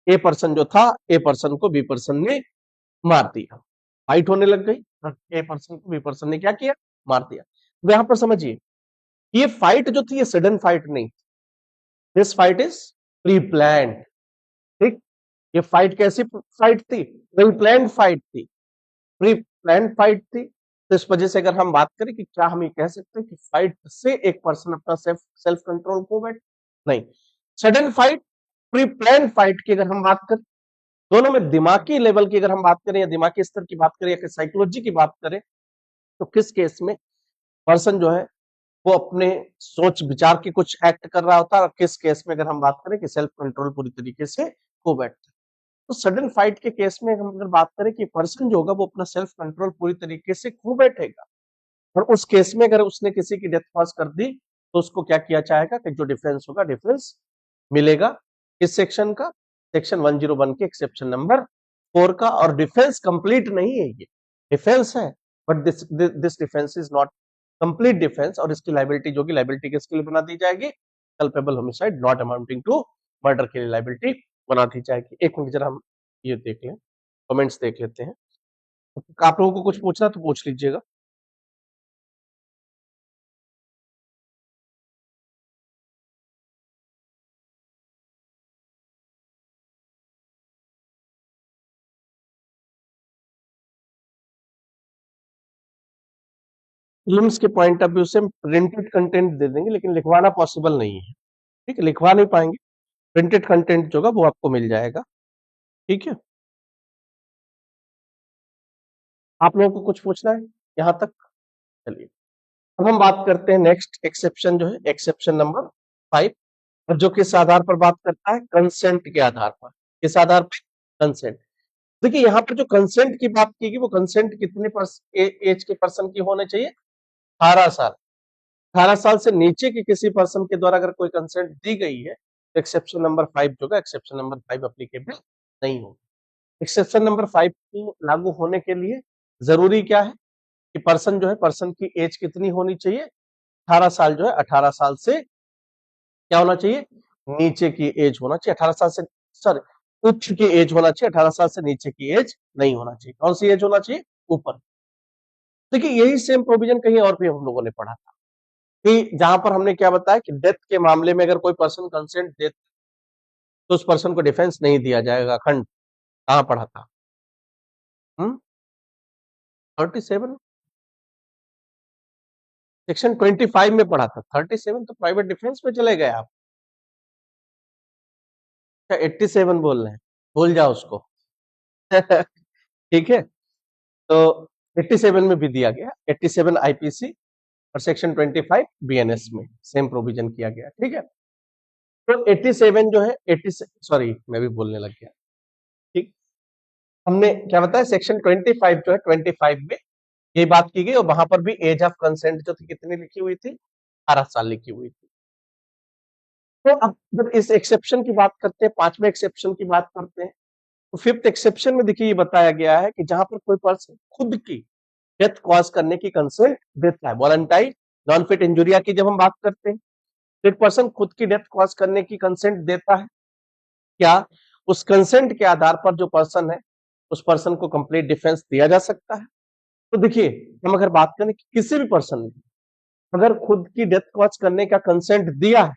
Speaker 1: ए पर्सन जो था, ए पर्सन को बी पर्सन ने मार दिया, फाइट होने लग गई और ए पर्सन को बी पर्सन ने क्या किया, मार दिया। तो यहां पर समझिए, ये फाइट जो थी ये सडन फाइट नहीं, this fight is pre planned. ठीक, ये फाइट कैसी फाइट थी, प्री प्लान्ड फाइट थी, प्री प्लान्ड फाइट थी। तो इस वजह से अगर हम बात करें कि क्या हम ये कह सकते हैं कि फाइट से एक पर्सन अपना सेल्फ कंट्रोल खो बैठ, नहीं, sudden fight, pre plan fight की अगर हम बात करें, दोनों में दिमागी लेवल की अगर हम बात करें या दिमागी स्तर की बात करें या साइकोलॉजी की बात करें, तो किस केस में पर्सन जो है वो अपने सोच विचार की कुछ एक्ट कर रहा होता है और किस केस में अगर हम बात करें कि सेल्फ कंट्रोल पूरी तरीके से खो बैठता है। तो सडन फाइट के केस में हम अगर बात करें कि पर्सन जो होगा वो अपना सेल्फ कंट्रोल पूरी तरीके से खो बैठेगा और उस केस में अगर उसने किसी की डेथ कॉज कर दी तो उसको क्या किया जाएगा कि जो डिफरेंस होगा, डिफरेंस मिलेगा इस सेक्शन का, सेक्शन 101 के एक्सेप्शन नंबर 4 का। और डिफेंस कंप्लीट नहीं है, ये डिफेंस है but this defence is not complete defence. और इसकी लाइबिलिटी जो कि लाइबिलिटी किसके लिए बना दी जाएगी, culpable homicide not amounting to murder के लिए लाइबिलिटी बना दी जाएगी। एक मिनट जरा हम ये देख लें, कमेंट्स देख लेते हैं। आप लोगों को कुछ पूछना तो पूछ लीजिएगा। फिल्म्स के पॉइंट ऑफ व्यू से प्रिंटेड कंटेंट दे देंगे लेकिन लिखवाना पॉसिबल नहीं है, ठीक है, लिखवा नहीं पाएंगे, प्रिंटेड कंटेंट जो होगा वो आपको मिल जाएगा, ठीक है। आप लोगों को कुछ पूछना है यहाँ तक? चलिए अब हम बात करते हैं नेक्स्ट एक्सेप्शन जो है, एक्सेप्शन नंबर 5, और जो किस आधार पर बात करता है, कंसेंट के आधार पर। किस आधार पर? कंसेंट। देखिए यहाँ पर जो कंसेंट की बात की गई वो कंसेंट कितने एज के पर्सन की होने चाहिए, 18 साल। 18 साल से नीचे के किसी पर्सन के द्वारा अगर कोई कंसेंट दी गई है तो एक्सेप्शन नंबर 5 जो है, एक्सेप्शन नंबर 5 अप्लीकेबल नहीं होगा। एक्सेप्शन नंबर 5 को लागू होने के लिए जरूरी क्या है कि पर्सन जो है, पर्सन की एज कितनी होनी चाहिए, 18 साल जो है, 18 साल से क्या होना चाहिए, नीचे की एज होना चाहिए। 18 साल से, सॉरी, उच्च की एज होना चाहिए, 18 साल से नीचे की एज नहीं होना चाहिए। कौन सी एज होना चाहिए, ऊपर। देखिए यही सेम प्रोविजन कहीं और भी हम लोगों ने पढ़ा था कि जहां पर हमने क्या बताया कि डेथ के मामले में अगर कोई पर्सन कंसेंट दे तो उस पर्सन को डिफेंस नहीं दिया जाएगा, खंड। कहां पढ़ा था? 37 सेक्शन 25 में पढ़ा था। 37 तो प्राइवेट डिफेंस में चले गए आप। क्या 87 बोल रहे हैं? भूल जाओ उसको। ठीक है, तो 87 में भी दिया गया, 87 आईपीसी और सेक्शन 25 बीएनएस में सेम प्रोविजन किया गया, ठीक है। तो 87 जो है, 80, सॉरी मैं भी बोलने लग गया, ठीक। हमने क्या बताया, सेक्शन 25 जो है, 25 में ये बात की गई और वहां पर भी एज ऑफ कंसेंट जो थी कितनी लिखी हुई थी, 18 साल लिखी हुई थी। तो अब जब इस एक्सेप्शन की बात करते हैं, पांचवें एक्सेप्शन की बात करते हैं, तो फिफ्थ एक्सेप्शन में देखिए ये बताया गया है कि जहां पर कोई पर्सन खुद की डेथ कॉज करने की कंसेंट देता है, वॉलंटारी नॉन फिट इंजुरिया की जब हम बात करते हैं, तो एक पर्सन खुद की डेथ कॉज करने की कंसेंट देता है, क्या उस कंसेंट के आधार पर जो पर्सन है उस पर्सन को कंप्लीट डिफेंस दिया जा सकता है? तो देखिए हम अगर बात करें कि किसी भी पर्सन ने अगर खुद की डेथ कॉज करने का कंसेंट दिया है,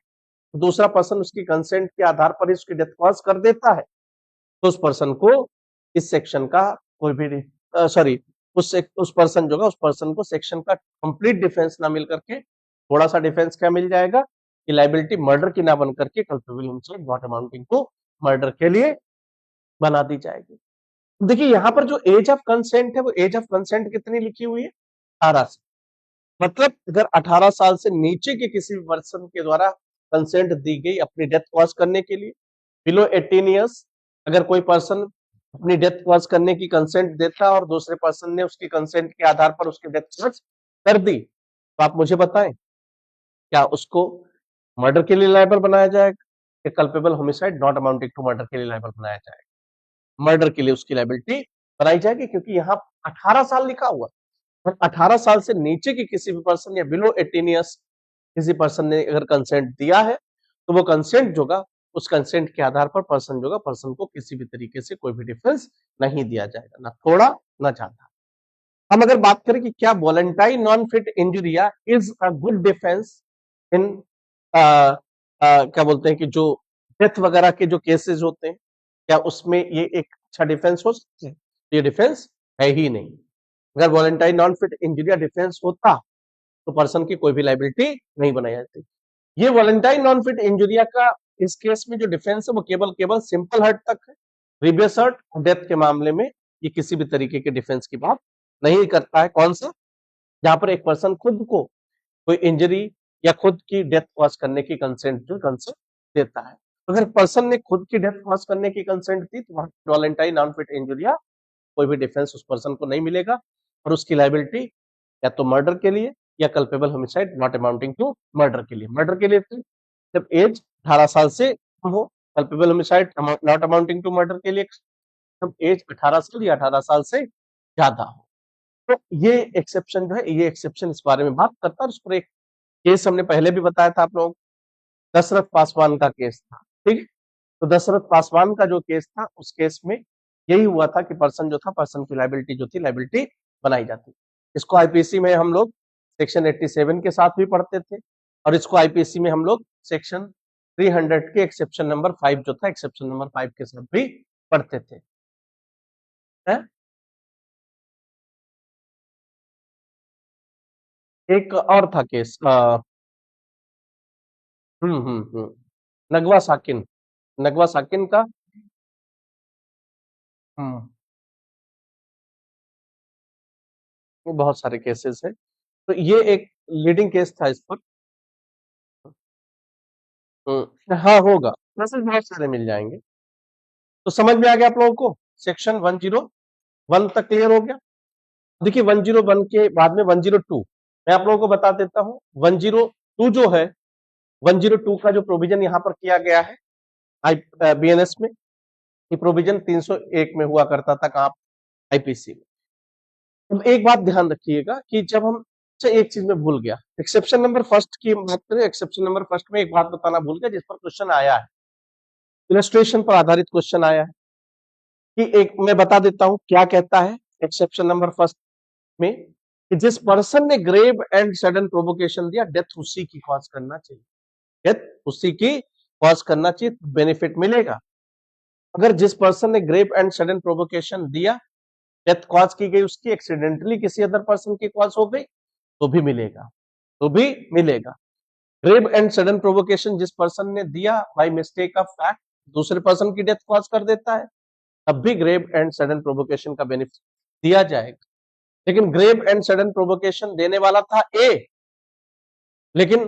Speaker 1: तो दूसरा पर्सन उसकी कंसेंट के आधार पर ही उसकी डेथ कॉज कर देता है, तो उस पर्सन को इस सेक्शन का कोई भी, सॉरी, उस पर्सन जो है, उस पर्सन को सेक्शन का कंप्लीट डिफेंस ना मिल करके थोड़ा सा डिफेंस क्या मिल जाएगा कि लाइबिलिटी मर्डर की ना बन करके culpable homicide not amounting to murder के लिए बना दी जाएगी। देखिए यहाँ पर जो एज ऑफ कंसेंट है वो एज ऑफ कंसेंट कितनी लिखी हुई है, 18 साल। मतलब अगर 18 साल से नीचे के किसी भी पर्सन के द्वारा कंसेंट दी गई अपनी डेथ कॉज करने के लिए, बिलो 18 ईयर्स अगर कोई पर्सन अपनी डेथ कॉज करने की कंसेंट देता और दूसरे पर्सन ने उसकी कंसेंट के आधार पर उसकी डेथ कॉज कर दी, तो आप मुझे बताएं क्या उसको मर्डर के लिए लायबल बनाया जाएगा या culpable homicide not amounting to murder के लिए लायबल बनाया जाएगा? मर्डर के लिए उसकी लायबिलिटी बनाई जाएगी, क्योंकि यहाँ 18 साल लिखा हुआ और 18 साल से नीचे की किसी भी पर्सन या बिलो 18 ईयर्स किसी पर्सन ने अगर कंसेंट दिया है तो वो कंसेंट जो होगा उस कंसेंट के आधार पर पर्सन जो होगा पर्सन को किसी भी तरीके से कोई भी डिफरेंस नहीं दिया जाएगा, ना थोड़ा ना ज्यादा। हम अगर बात करें कि क्या volenti non fit injuria is a good defence in क्या बोलते हैं कि जो डेथ वगैरह के जो केसेस होते हैं, क्या उसमें ये एक अच्छा डिफेंस हो सकता है? ये डिफेंस है ही नहीं। अगर वॉलेंटाइन नॉन फिट इंजुरिया डिफेंस होता तो पर्सन की कोई भी लाइबिलिटी नहीं बनाई जाती। ये वॉलेंटाइन नॉन फिट इंजुरिया का इस केस में जो डिफेंस है वो केवल केवल सिंपल हर्ट तक है। रिबियस हर्ट और डेथ के मामले में ये किसी भी तरीके के डिफेंस की बात नहीं करता है। कौन सा? जहां पर एक पर्सन खुद को कोई इंजरी या खुद की डेथ कॉज करने की कंसेंट देता है। अगर पर्सन ने खुद की डेथ कॉज करने की कंसेंट दी तो वहां वॉलेंटाइन नॉन फिट इंजुरिया कोई भी डिफेंस उस पर्सन को नहीं मिलेगा और उसकी लाइबिलिटी या तो मर्डर के लिए या culpable homicide not amounting to murder के लिए। मर्डर के लिए तो जब एज 18 साल से कम हो, culpable homicide not amounting to murder के लिए जब एज 18 साल या 18 साल से ज्यादा हो। तो ये एक्सेप्शन जो है, ये एक्सेप्शन इस बारे में बात करता है। उस पर एक केस हमने पहले भी बताया था आप लोग, दशरथ पासवान का केस था, ठीक है। तो दशरथ पासवान का जो केस था उस केस में यही हुआ था कि पर्सन जो था, पर्सन की लाइबिलिटी जो थी, लाइबिलिटी बनाई जाती। इसको आईपीसी में हम लोग सेक्शन 87 के साथ भी पढ़ते थे और इसको आईपीसी में हम लोग सेक्शन 300 के एक्सेप्शन नंबर 5 जो था, एक्सेप्शन नंबर 5 के साथ भी पढ़ते थे। है? एक और था केस, नगवा साकिन, नगवा साकिन का। हम्म, वो बहुत सारे केसेस है, तो ये एक लीडिंग केस था इस पर। हाँ होगा, वैसे बहुत सारे मिल जाएंगे। तो समझ में आ गया आप लोगों को? सेक्शन 101 तक क्लियर हो गया। देखिए 101 के बाद में 102 मैं आप लोगों को बता देता हूँ। 102 जो है, 102 का जो प्रोविजन यहाँ पर किया गया है आई बीएनएस में, ये प्रोविजन 301 में हुआ करता था, कहाँ? आईपीसी में। अब एक बात ध्यान रखिएगा कि जब हम, अच्छा एक चीज में भूल गया, एक्सेप्शन नंबर फर्स्ट की बात करें, एक्सेप्शन नंबर फर्स्ट में एक बात बताना भूल गया जिस पर क्वेश्चन आया है, इलस्ट्रेशन पर आधारित क्वेश्चन आया है कि एक मैं बता देता हूं क्या कहता है एक्सेप्शन नंबर फर्स्ट में कि जिस पर्सन ने ग्रेव एंड सडन प्रोवोकेशन दिया, डेथ उसी की कॉज करना चाहिए, डेथ उसी की कॉज करना चाहिए, बेनिफिट मिलेगा। अगर जिस पर्सन ने ग्रेव एंड सडन प्रोवोकेशन दिया, डेथ कॉज की गई उसकी, एक्सीडेंटली किसी अदर पर्सन की कॉज हो गई, तो भी मिलेगा, तो भी मिलेगा। ग्रेव एंड सडन प्रोवोकेशन जिस पर्सन ने दिया बाय मिस्टेक ऑफ फैक्ट, दूसरे पर्सन की डेथ कॉज कर देता है, तब भी ग्रेव एंड सडन प्रोवोकेशन का बेनिफिट दिया जाएगा। लेकिन ग्रेव एंड सडन प्रोवोकेशन देने वाला था ए, लेकिन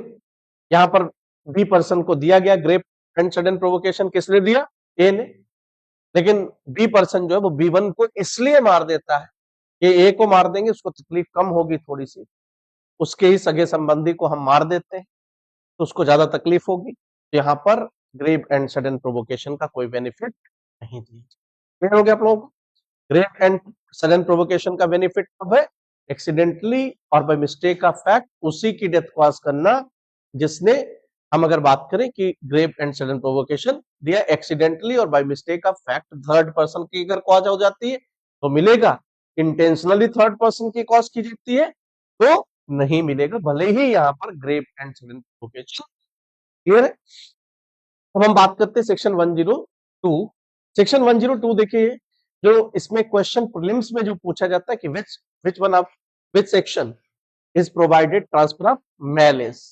Speaker 1: यहां पर बी पर्सन को दिया गया ग्रेव एंड सडन प्रोवोकेशन, किसने दिया? ए ने। लेकिन बी पर्सन जो है वो बी वन को इसलिए मार देता है कि ए को मार देंगे उसको तकलीफ कम होगी थोड़ी सी, उसके ही सगे संबंधी को हम मार देते हैं तो उसको ज्यादा तकलीफ होगी, तो यहाँ पर ग्रेव एंड सडन प्रोवोकेशन का कोई बेनिफिट नहीं दिया। क्लियर हो गया आप लोगों को? ग्रेव एंड सडन प्रोवोकेशन का बेनिफिट कब है? एक्सीडेंटली और बाय मिस्टेक का फैक्ट उसी की डेथ कॉज करना जिसने, हम अगर बात करें कि ग्रेव एंड सडन प्रोवोकेशन दिया एक्सीडेंटली और बाय मिस्टेक का फैक्ट थर्ड पर्सन की अगर कॉज हो जाती है तो मिलेगा, इंटेंशनली थर्ड पर्सन की कॉज की जाती है तो नहीं मिलेगा, भले ही यहाँ पर grave and sudden provocation. Clear है? अब हम बात करते हैं सेक्शन 102। सेक्शन 102 देखिए, जो इसमें क्वेश्चन प्रीलिम्स में जो पूछा जाता है कि which one of which section is provided transfer of malice.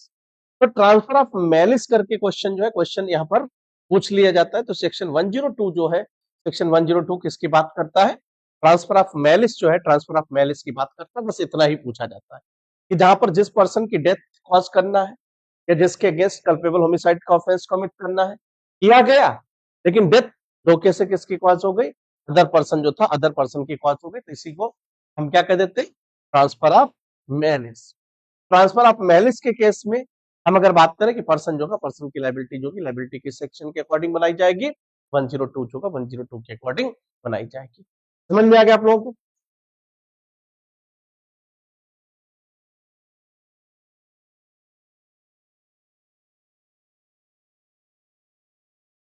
Speaker 1: तो ट्रांसफर ऑफ मैलिस करके क्वेश्चन जो है, क्वेश्चन यहाँ पर पूछ लिया जाता है। तो सेक्शन 102 जो है, सेक्शन 102 किसकी बात करता है? ट्रांसफर ऑफ मैलिस जो है, ट्रांसफर ऑफ मैलिस की बात करता है। बस इतना ही पूछा जाता है कि जहां पर जिस पर्सन की डेथ कॉज करना है या जिसके अगेंस्ट कल्पेबल होमिसाइड का ऑफेंस कमिट करना है, किया गया, लेकिन डेथ धोखे से किसकी कॉज हो गई? अदर पर्सन जो था, अदर पर्सन की कॉज हो गई, तो इसी को हम क्या कह देते हैं? Transfer of malice. Transfer of malice के केस में हम अगर बात करें कि पर्सन जो होगा, पर्सन की लाइबिलिटी जो होगी, लाइबिलिटी किस सेक्शन के अकॉर्डिंग बनाई जाएगी? 102 जो होगा 102 के अकॉर्डिंग बनाई जाएगी। समझ में आ गया आप लोगों को?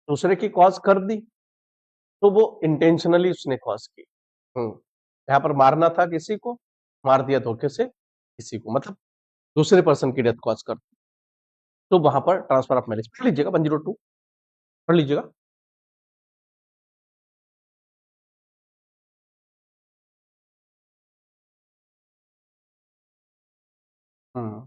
Speaker 1: दूसरे की कॉज कर दी तो वो इंटेंशनली उसने कॉज की। यहाँ पर मारना था किसी को, मार दिया धोखे से किसी को, मतलब दूसरे पर्सन की डेथ कॉज कर दी, तो वहां पर ट्रांसफर ऑफ मैरिज पढ़ लीजिएगा, 102 पढ़ लीजिएगा। हम्म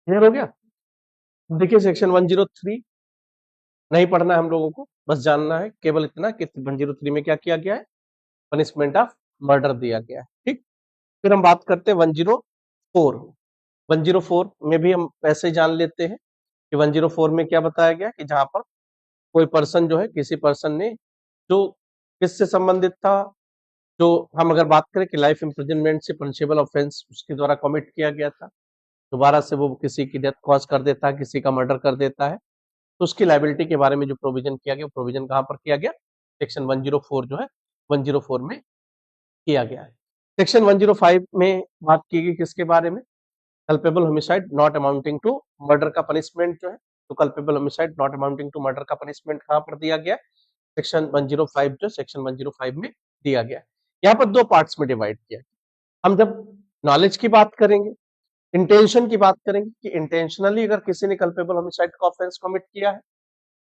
Speaker 1: क्लियर हो गया? देखिए सेक्शन 103 नहीं पढ़ना है हम लोगों को, बस जानना है केवल इतना कि 103 में क्या किया गया है, पनिशमेंट ऑफ मर्डर दिया गया है। ठीक, फिर हम बात करते हैं 104। 104 में भी हम ऐसे जान लेते हैं कि 104 में क्या बताया गया कि जहां पर कोई पर्सन जो है, किसी पर्सन ने जो किससे संबंधित था, जो हम अगर बात करें कि लाइफ इम्प्रिजनमेंट से पनिशेबल ऑफेंस उसके द्वारा कमिट किया गया था, दोबारा से वो किसी की डेथ कॉज कर देता है, किसी का मर्डर कर देता है, तो उसकी लाइबिलिटी के बारे में जो प्रोविजन किया गया, प्रोविजन कहां पर किया गया, सेक्शन 104 जो है 104 में किया गया है। सेक्शन 105 में बात की गई किसके बारे में, culpable homicide not amounting to murder का पनिशमेंट जो है, तो culpable homicide not amounting to murder का पनिशमेंट कहां पर दिया गया, सेक्शन 105 जो सेक्शन 105 में दिया गया। यहाँ पर दो पार्ट्स में डिवाइड किया। हम जब नॉलेज की बात करेंगे, इंटेंशन की बात करेंगे कि इंटेंशनली अगर किसी ने कल्पेबल होमिसाइड का ऑफेंस कमिट किया है,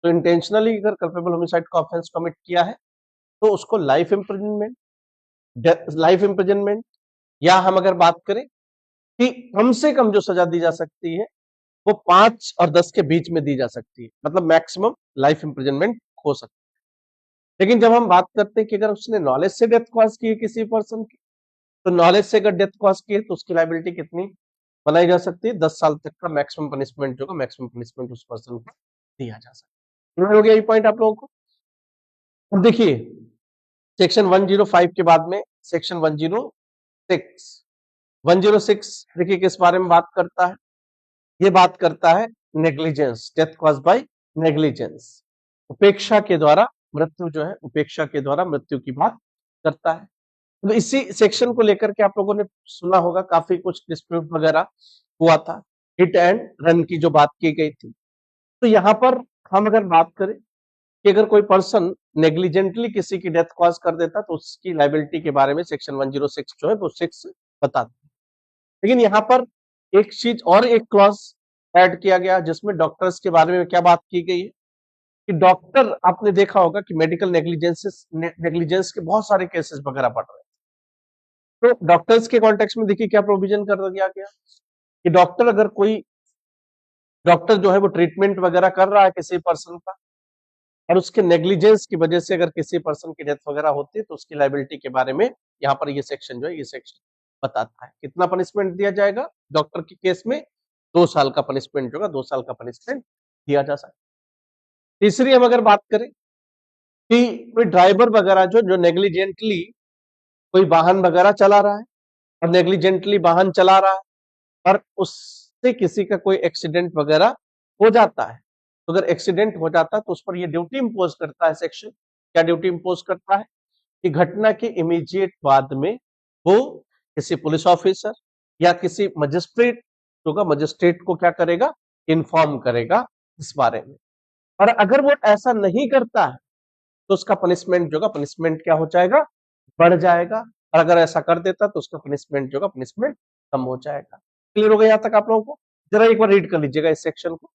Speaker 1: तो इंटेंशनली अगर कल्पेबल होमिसाइड का ऑफेंस कमिट किया है तो उसको लाइफ इम्प्रिजनमेंट, लाइफ इम्प्रिजनमेंट, या हम अगर बात करें कि कम से कम जो सजा दी जा सकती है वो 5 और 10 के बीच में दी जा सकती है, मतलब मैक्सिमम लाइफ इम्प्रिजनमेंट हो सकती है। लेकिन जब हम बात करते हैं कि अगर उसने नॉलेज से डेथ कॉज की है किसी पर्सन की, तो नॉलेज से अगर डेथ कॉज की है तो उसकी लाइबिलिटी कितनी बनाई जा सकती है, 10 साल तक का मैक्सिमम पनिशमेंट जो मैक्सिमम पनिशमेंट उस पर्सन को दिया जा सकता है। हो गया ये पॉइंट आप लोगों को? अब देखिए सेक्शन 105 के बाद में सेक्शन 106। 106 देखिए किस बारे में बात करता है, ये बात करता है negligence, death cause by negligence, उपेक्षा के द्वारा मृत्यु जो है, उपेक्षा के द्वारा मृत्यु की बात करता है। तो इसी सेक्शन को लेकर के आप लोगों ने सुना होगा, काफी कुछ डिस्प्यूट वगैरह हुआ था, हिट एंड रन की जो बात की गई थी। तो यहाँ पर हम अगर बात करें कि अगर कोई पर्सन नेग्लिजेंटली किसी की डेथ कॉज कर देता तो उसकी लाइबिलिटी के बारे में सेक्शन 106 जो है वो 6 बताता है। लेकिन यहाँ पर एक चीज और एक क्लॉज ऐड किया गया जिसमें डॉक्टर्स के बारे में क्या बात की गई है कि डॉक्टर, आपने देखा होगा कि मेडिकल नेग्लिजेंस के बहुत सारे केसेस वगैरह बढ़ रहे हैं, तो डॉक्टर्स के कॉन्टेक्स्ट में देखिए क्या प्रोविजन कर दिया गया कि डॉक्टर, अगर कोई डॉक्टर जो है वो ट्रीटमेंट वगैरह कर रहा है किसी पर्सन का और उसके नेग्लिजेंस की वजह से अगर किसी पर्सन की डेथ वगैरह होती है तो उसकी लाइबिलिटी के बारे में यहाँ पर ये सेक्शन जो है, ये सेक्शन बताता है कितना पनिशमेंट दिया जाएगा डॉक्टर के केस में, 2 साल का पनिशमेंट होगा, 2 साल का पनिशमेंट दिया जा सकता है। तीसरी हम अगर बात करें कि कोई ड्राइवर वगैरह जो नेग्लिजेंटली कोई वाहन वगैरह चला रहा है और नेग्लिजेंटली वाहन चला रहा है और उससे किसी का कोई एक्सीडेंट वगैरह हो जाता है, तो अगर एक्सीडेंट हो जाता है तो उस पर ये ड्यूटी इंपोज करता है सेक्शन, क्या ड्यूटी इंपोज करता है कि घटना के इमीडिएट बाद में वो किसी पुलिस ऑफिसर या किसी मजिस्ट्रेट होगा, मजिस्ट्रेट को क्या करेगा, इन्फॉर्म करेगा इस बारे में। और अगर वो ऐसा नहीं करता है तो उसका पनिशमेंट जो पनिशमेंट क्या हो जाएगा, बढ़ जाएगा, और अगर ऐसा कर देता तो उसका पनिशमेंट जो पनिशमेंट कम हो जाएगा। क्लियर हो गया यहाँ तक आप लोगों को? जरा एक बार रीड कर लीजिएगा इस सेक्शन को।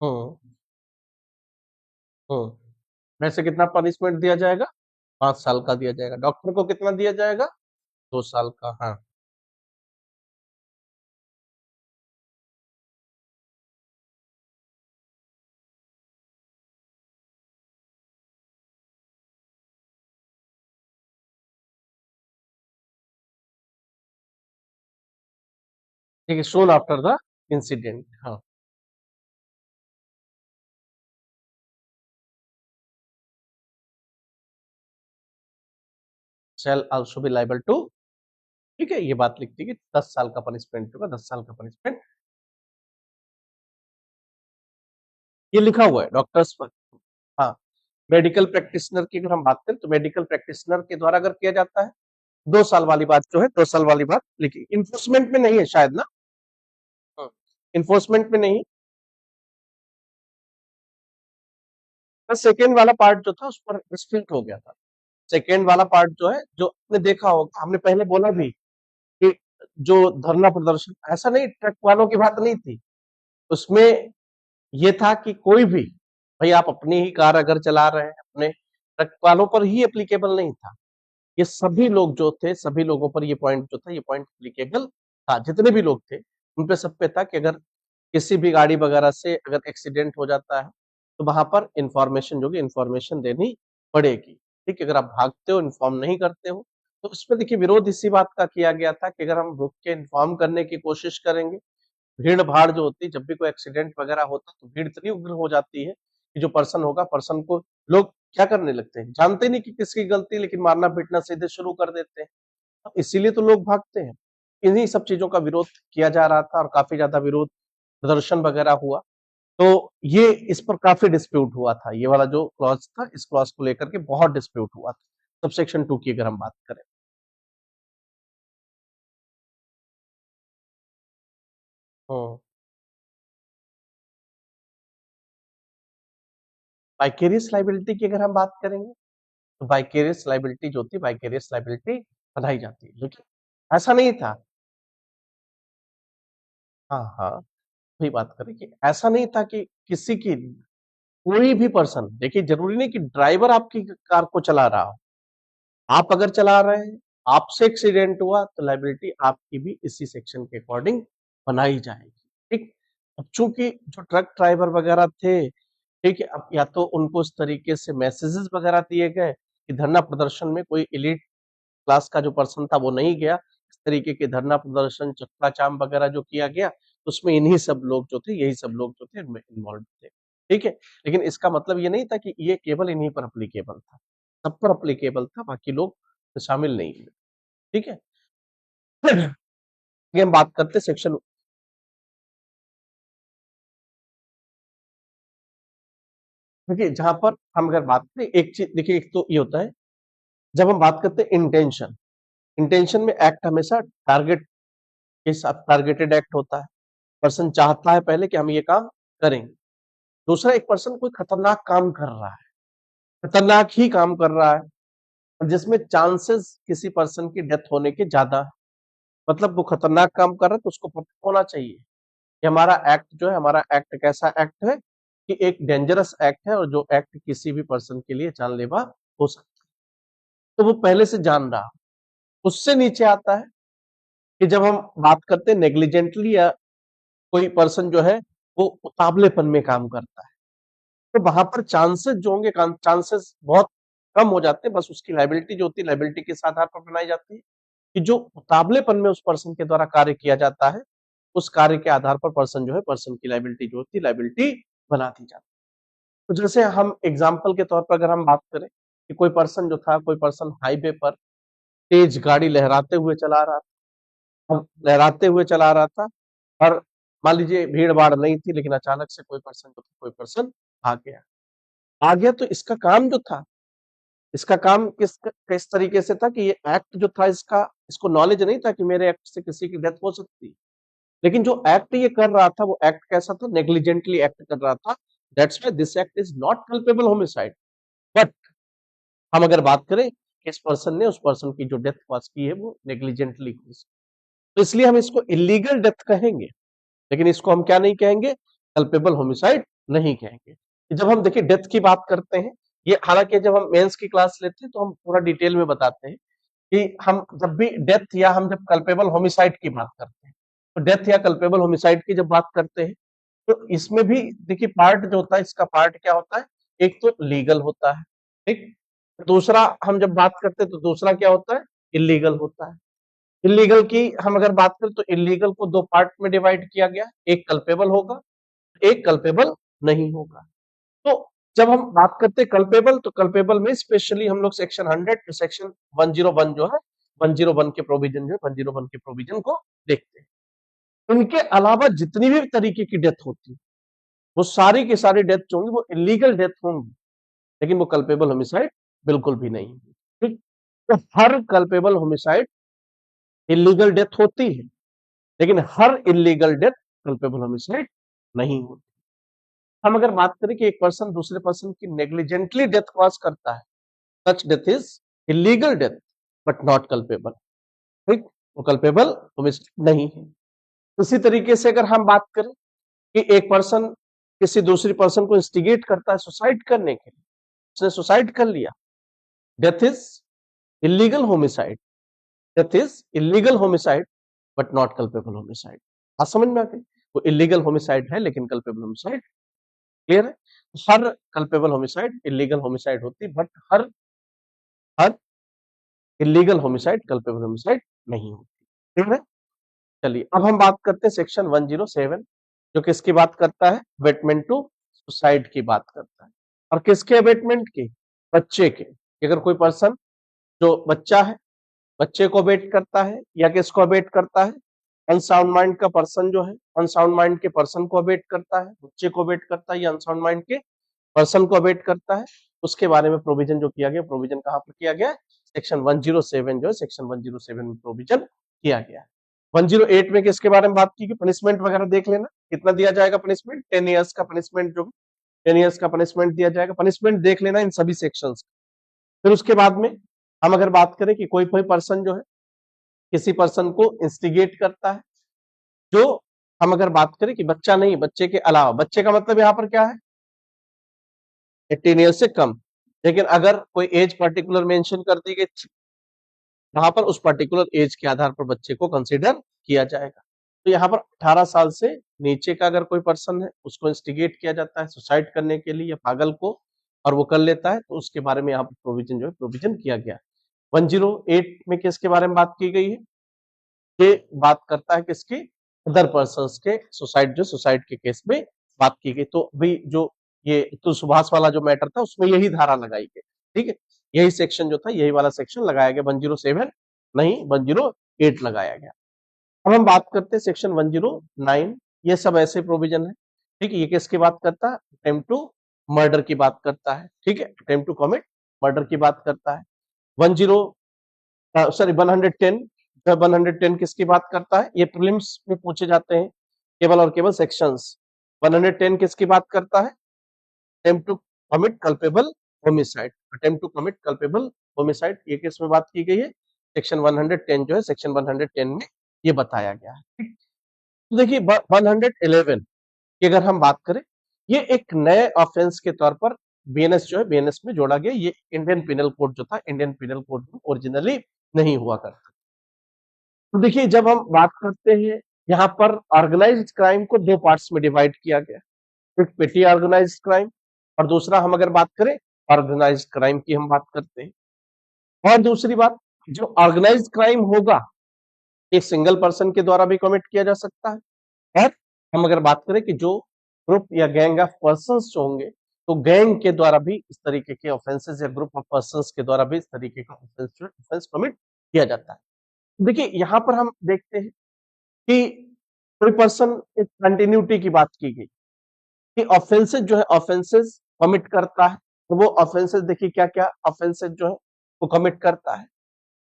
Speaker 1: हम्म वैसे कितना पनिशमेंट दिया जाएगा? 5 साल का दिया जाएगा। डॉक्टर को कितना दिया जाएगा? 2 साल का। हाँ, ठीक है, soon आफ्टर द इंसिडेंट। हाँ, shall also be liable to, ठीक है, ये बात लिखती है कि 10 साल का पनिशमेंट होगा, 10 साल का पनिशमेंट ये लिखा हुआ है डॉक्टर्स पर। हाँ, मेडिकल प्रैक्टिशनर की अगर हम बात करें तो मेडिकल प्रैक्टिशनर के द्वारा अगर किया जाता है 2 साल वाली बात जो है, 2 साल वाली बात लिखी। इन्फोर्समेंट में नहीं है शायद ना? इन्फोर्समेंट में नहीं। बस सेकेंड वाला पार्ट जो था उस पर रिस्ट्रिक्ट हो गया था। सेकेंड वाला पार्ट जो है, जो आपने देखा होगा, हमने पहले बोला भी कि जो धरना प्रदर्शन, ऐसा नहीं ट्रक वालों की बात नहीं थी उसमें। ये था कि कोई भी, भाई आप अपनी ही कार अगर चला रहे हैं, अपने ट्रक वालों पर ही एप्लीकेबल नहीं था। ये सभी लोग जो थे, सभी लोगों पर ये पॉइंट जो था, ये पॉइंट एप्लीकेबल था। जितने भी लोग थे उन पे सब पे था कि अगर किसी भी गाड़ी वगैरह से अगर एक्सीडेंट हो जाता है तो वहां पर इंफॉर्मेशन जो कि इंफॉर्मेशन देनी पड़ेगी। ठीक है, अगर आप भागते हो, इन्फॉर्म नहीं करते हो, तो उसमें देखिए विरोध इसी बात का किया गया था कि अगर हम रुक के इन्फॉर्म करने की कोशिश करेंगे, भीड़ भाड़ जो होती है, जब भी कोई एक्सीडेंट वगैरह होता है तो भीड़ इतनी उग्र हो जाती है कि जो पर्सन होगा, पर्सन को लोग क्या करने लगते हैं, जानते नहीं कि किसकी गलती, लेकिन मारना पीटना सीधे शुरू कर देते हैं। तो इसीलिए तो लोग भागते हैं। इन्हीं सब चीजों का विरोध किया जा रहा था और काफी ज्यादा विरोध प्रदर्शन वगैरह हुआ। तो ये इस पर काफी डिस्प्यूट हुआ था। ये वाला जो क्लॉज था, इस क्लॉज को लेकर के बहुत डिस्प्यूट हुआ था। सबसेक्शन 2 की अगर हम बात करें, हम्म वाइकेरियस लाइबिलिटी की अगर हम बात करेंगे तो वाइकेरियस लाइबिलिटी जो होती है, वाइकेरियस लाइबिलिटी बनाई जाती है, लेकिन ऐसा नहीं था। हाँ हाँ, वही बात करें कि ऐसा नहीं था कि किसी की, कोई भी पर्सन, देखिए जरूरी नहीं कि ड्राइवर आपकी कार को चला रहा हो, आप अगर चला रहे हैं, आपसे एक्सीडेंट हुआ तो लाइबिलिटी आपकी भी इसी सेक्शन के अकॉर्डिंग बनाई जाएगी। ठीक, अब चूंकि जो ट्रक ड्राइवर वगैरह थे, ठीक है, अब या तो उनको इस तरीके से मैसेजेस वगैरह दिए गए कि धरना प्रदर्शन में कोई इलीट क्लास का जो पर्सन था वो नहीं गया, इस तरीके के धरना प्रदर्शन, चक्का जाम वगैरह जो किया गया, उसमें इन्हीं सब लोग जो थे, यही सब लोग जो थे इनमें इन्वॉल्व थे। ठीक है, लेकिन इसका मतलब ये नहीं था कि ये केवल इन्हीं पर अप्लीकेबल था, सब पर अप्लीकेबल था, बाकी लोग शामिल नहीं हुए। ठीक है, ये हम बात करते सेक्शन, देखिए जहां पर हम अगर बात करें, एक चीज देखिए, एक तो ये होता है जब हम बात करते हैं इंटेंशन, इंटेंशन में एक्ट हमेशा टारगेट के साथ, टारगेटेड एक्ट होता है। पर्सन चाहता है पहले कि हम ये काम करेंगे। दूसरा, एक पर्सन कोई खतरनाक काम कर रहा है, खतरनाक ही काम कर रहा है, और जिसमें चांसेस किसी पर्सन की डेथ होने के ज्यादा है। मतलब वो खतरनाक काम कर रहा है तो उसको पता होना चाहिए कि हमारा एक्ट जो है, हमारा एक्ट कैसा एक्ट है, कि एक डेंजरस एक्ट है और जो एक्ट किसी भी पर्सन के लिए जानलेवा हो सकता है। तो वो पहले से जान रहा। उससे नीचे आता है कि जब हम बात करते हैं नेग्लिजेंटली, या कोई पर्सन जो है वो उतावलेपन में काम करता है, तो वहां पर चांसेस जो होंगे, चांसेस बहुत कम हो जाते हैं। बस उसकी लाइबिलिटी जो होती है, लाइबिलिटी किस आधार पर बनाई जाती है, कि जो उतावलेपन में उस पर्सन के द्वारा कार्य किया जाता है, उस कार्य के आधार पर पर्सन जो है, पर्सन की लाइबिलिटी जो होती है, लाइबिलिटी बना दी जाती है। तो जैसे हम एग्जाम्पल के तौर पर अगर हम बात करें कि कोई पर्सन जो था, कोई पर्सन हाईवे पर तेज गाड़ी लहराते हुए चला रहा था, लहराते हुए चला रहा था, और मान लीजिए भीड़ भाड़ नहीं थी, लेकिन अचानक से कोई पर्सन जो था, कोई पर्सन आ गया, आ गया तो इसका काम जो था, इसका काम किस तरीके से था कि ये एक्ट जो था, इसका, इसको नॉलेज नहीं था कि मेरे एक्ट से किसी की डेथ हो सकती है। लेकिन जो एक्ट ये कर रहा था, वो एक्ट कैसा था, नेग्लिजेंटली एक्ट कर रहा था। That's why this act is not culpable homicide. But हम अगर बात करें कि इस पर्सन ने उस पर्सन की जो डेथ कॉज की है वो नेग्लिजेंटली, तो इसलिए हम इसको इलीगल डेथ कहेंगे, लेकिन इसको हम क्या नहीं कहेंगे, कल्पेबल होमिसाइड नहीं कहेंगे। जब हम देखिए डेथ की बात करते हैं, ये हालांकि जब हम मेंस की क्लास लेते हैं तो हम पूरा डिटेल में बताते हैं कि हम जब भी डेथ या हम जब कल्पेबल होमिसाइड की बात करते हैं, तो डेथ या कल्पेबल होमिसाइड की जब बात करते हैं तो इसमें भी देखिए पार्ट जो होता है, इसका पार्ट क्या होता है, एक तो लीगल होता है, ठीक, दूसरा हम जब बात करते हैं तो दूसरा क्या होता है, इलीगल होता है। इलीगल की हम अगर बात करें तो इलीगल को दो पार्ट में डिवाइड किया गया, एक कल्पेबल होगा, एक कल्पेबल नहीं होगा। तो जब हम बात करते हैं कल्पेबल, तो कल्पेबल में स्पेशली हम लोग सेक्शन 100 टू सेक्शन 101 जो है, 101 के प्रोविजन जो है, 101 के प्रोविजन को देखते हैं। उनके अलावा जितनी भी तरीके की डेथ होती है, वो सारी की सारी डेथ जो होंगी वो इलीगल डेथ होंगी, लेकिन वो कल्पेबल होमिसाइड बिल्कुल भी नहीं होगी, ठीक। तो हर कल्पेबल होमिसाइड इलीगल डेथ होती है, लेकिन हर इलीगल डेथ कल्पेबल होमिसाइड नहीं होती। हम अगर बात करें कि एक पर्सन दूसरे पर्सन की नेग्लिजेंटली डेथ कॉज करता है, such death is illegal death but not culpable, ठीक, वो कल्पेबल होमिसाइड नहीं है। इसी तरीके से अगर हम बात करें कि एक पर्सन किसी दूसरी पर्सन को इंस्टिगेट करता है सुसाइड करने के लिए, उसने सुसाइड कर लिया, death is illegal homicide, death is illegal homicide but not culpable homicide. बात समझ में आ गई, वो इलीगल होमिसाइड है लेकिन कल्पेबल होमिसाइड, क्लियर है। हर कल्पेबल होमिसाइड इलीगल होमिसाइड होती है, but her her illegal homicide culpable homicide नहीं होती, ठीक है। चलिए अब हम बात करते हैं सेक्शन 107, जो किसकी बात करता है, अबेटमेंट टू सुसाइड की बात करता है। और किसके अबेटमेंट की, बच्चे के। अगर कोई पर्सन जो बच्चा है, बच्चे को अबेट करता है या किसको अबेट करता है, अनसाउंड माइंड का पर्सन जो है, अनसाउंड माइंड के पर्सन को अबेट करता है, बच्चे को अबेट करता है या अनसाउंड माइंड के पर्सन को अबेट करता है, उसके बारे में प्रोविजन जो किया गया, प्रोविजन कहां पर किया गया, सेक्शन 107 जो है, सेक्शन 107 में प्रोविजन किया गया है। 108 में किसके बारे में बात की, पनिशमेंट वगैरह देख लेना, कितना दिया जाएगा पनिशमेंट, 10 ईयर्स का पनिशमेंट, जो 10 ईयर्स का पनिशमेंट दिया जाएगा, पनिशमेंट देख लेना इन सभी सेक्शंस। फिर उसके बाद में हम अगर बात करें कि कोई कोई पर्सन जो है किसी पर्सन को इंस्टिगेट करता है, जो हम अगर बात करें कि बच्चा नहीं, बच्चे के अलावा, बच्चे का मतलब यहाँ पर क्या है, 18 ईयर से कम, लेकिन अगर कोई एज पर्टिकुलर मेंशन कर दी गई, वहां पर उस पर्टिकुलर एज के आधार पर बच्चे को कंसीडर किया जाएगा। तो यहाँ पर 18 साल से नीचे का अगर कोई पर्सन है, उसको इंस्टिगेट किया जाता है सुसाइड करने के लिए या पागल को, और वो कर लेता है, तो उसके बारे में यहाँ पर प्रोविजन जो है, प्रोविजन किया गया। 108 में किसके बारे में बात की गई है, ये बात करता है किसकी, अदर पर्संस के सुसाइड, जो सुसाइड के केस में बात की गई। तो अभी जो ये तो सुभाष वाला जो मैटर था उसमें यही धारा लगाई गई, ठीक है, यही सेक्शन जो था, यही वाला सेक्शन लगाया गया, 107 नहीं 108 लगाया गया। अब हम बात करते हैं सेक्शन 109, ये सब ऐसे प्रोविजन है, ठीक है, ये किसकी बात करता है, अटेम्प्ट टू मर्डर की बात करता है, ठीक है, अटेम्प्ट टू कमिट मर्डर की बात करता है। 110 110 किसकी बात करता है, ये प्रीलिम्स में पूछे जाते हैं केवल और केवल सेक्शंस। 110 किसकी बात करता है, attempt to commit culpable homicide, attempt to commit culpable homicide, ये किस में बात की गई है, सेक्शन 110 जो है, सेक्शन 110 में ये बताया गया है। तो देखिए 111 की अगर हम बात करें, ये एक नए ऑफेंस के तौर पर बीएनएस जो है, बीएनएस में जोड़ा गया। ये इंडियन पिनल कोड जो था, इंडियन पिनल कोड में ओरिजिनली नहीं हुआ करता। तो देखिए जब हम बात करते हैं, यहाँ पर ऑर्गेनाइज्ड क्राइम को दो पार्ट्स में डिवाइड किया गया, एक पेटी ऑर्गेनाइज्ड क्राइम, और दूसरा हम अगर बात करें ऑर्गेनाइज्ड क्राइम की हम बात करते हैं। और दूसरी बात, जो ऑर्गेनाइज्ड क्राइम होगा, एक सिंगल पर्सन के द्वारा भी कमिट किया जा सकता है, और हम अगर बात करें कि जो ग्रुप या गैंग ऑफ पर्संस जो होंगे, तो गैंग के द्वारा भी इस तरीके के ऑफेंसेस या ग्रुप ऑफ पर्संस के द्वारा भी इस तरीके का ऑफेंस कमिट किया जाता है। देखिए यहाँ पर हम देखते हैं कि कोई पर्सन, एक कंटिन्यूटी की बात की गई कि ऑफेंसेस जो है, ऑफेंसेस कमिट करता है, तो वो ऑफेंसेस देखिए क्या क्या ऑफेंसेस जो है वो कमिट करता है।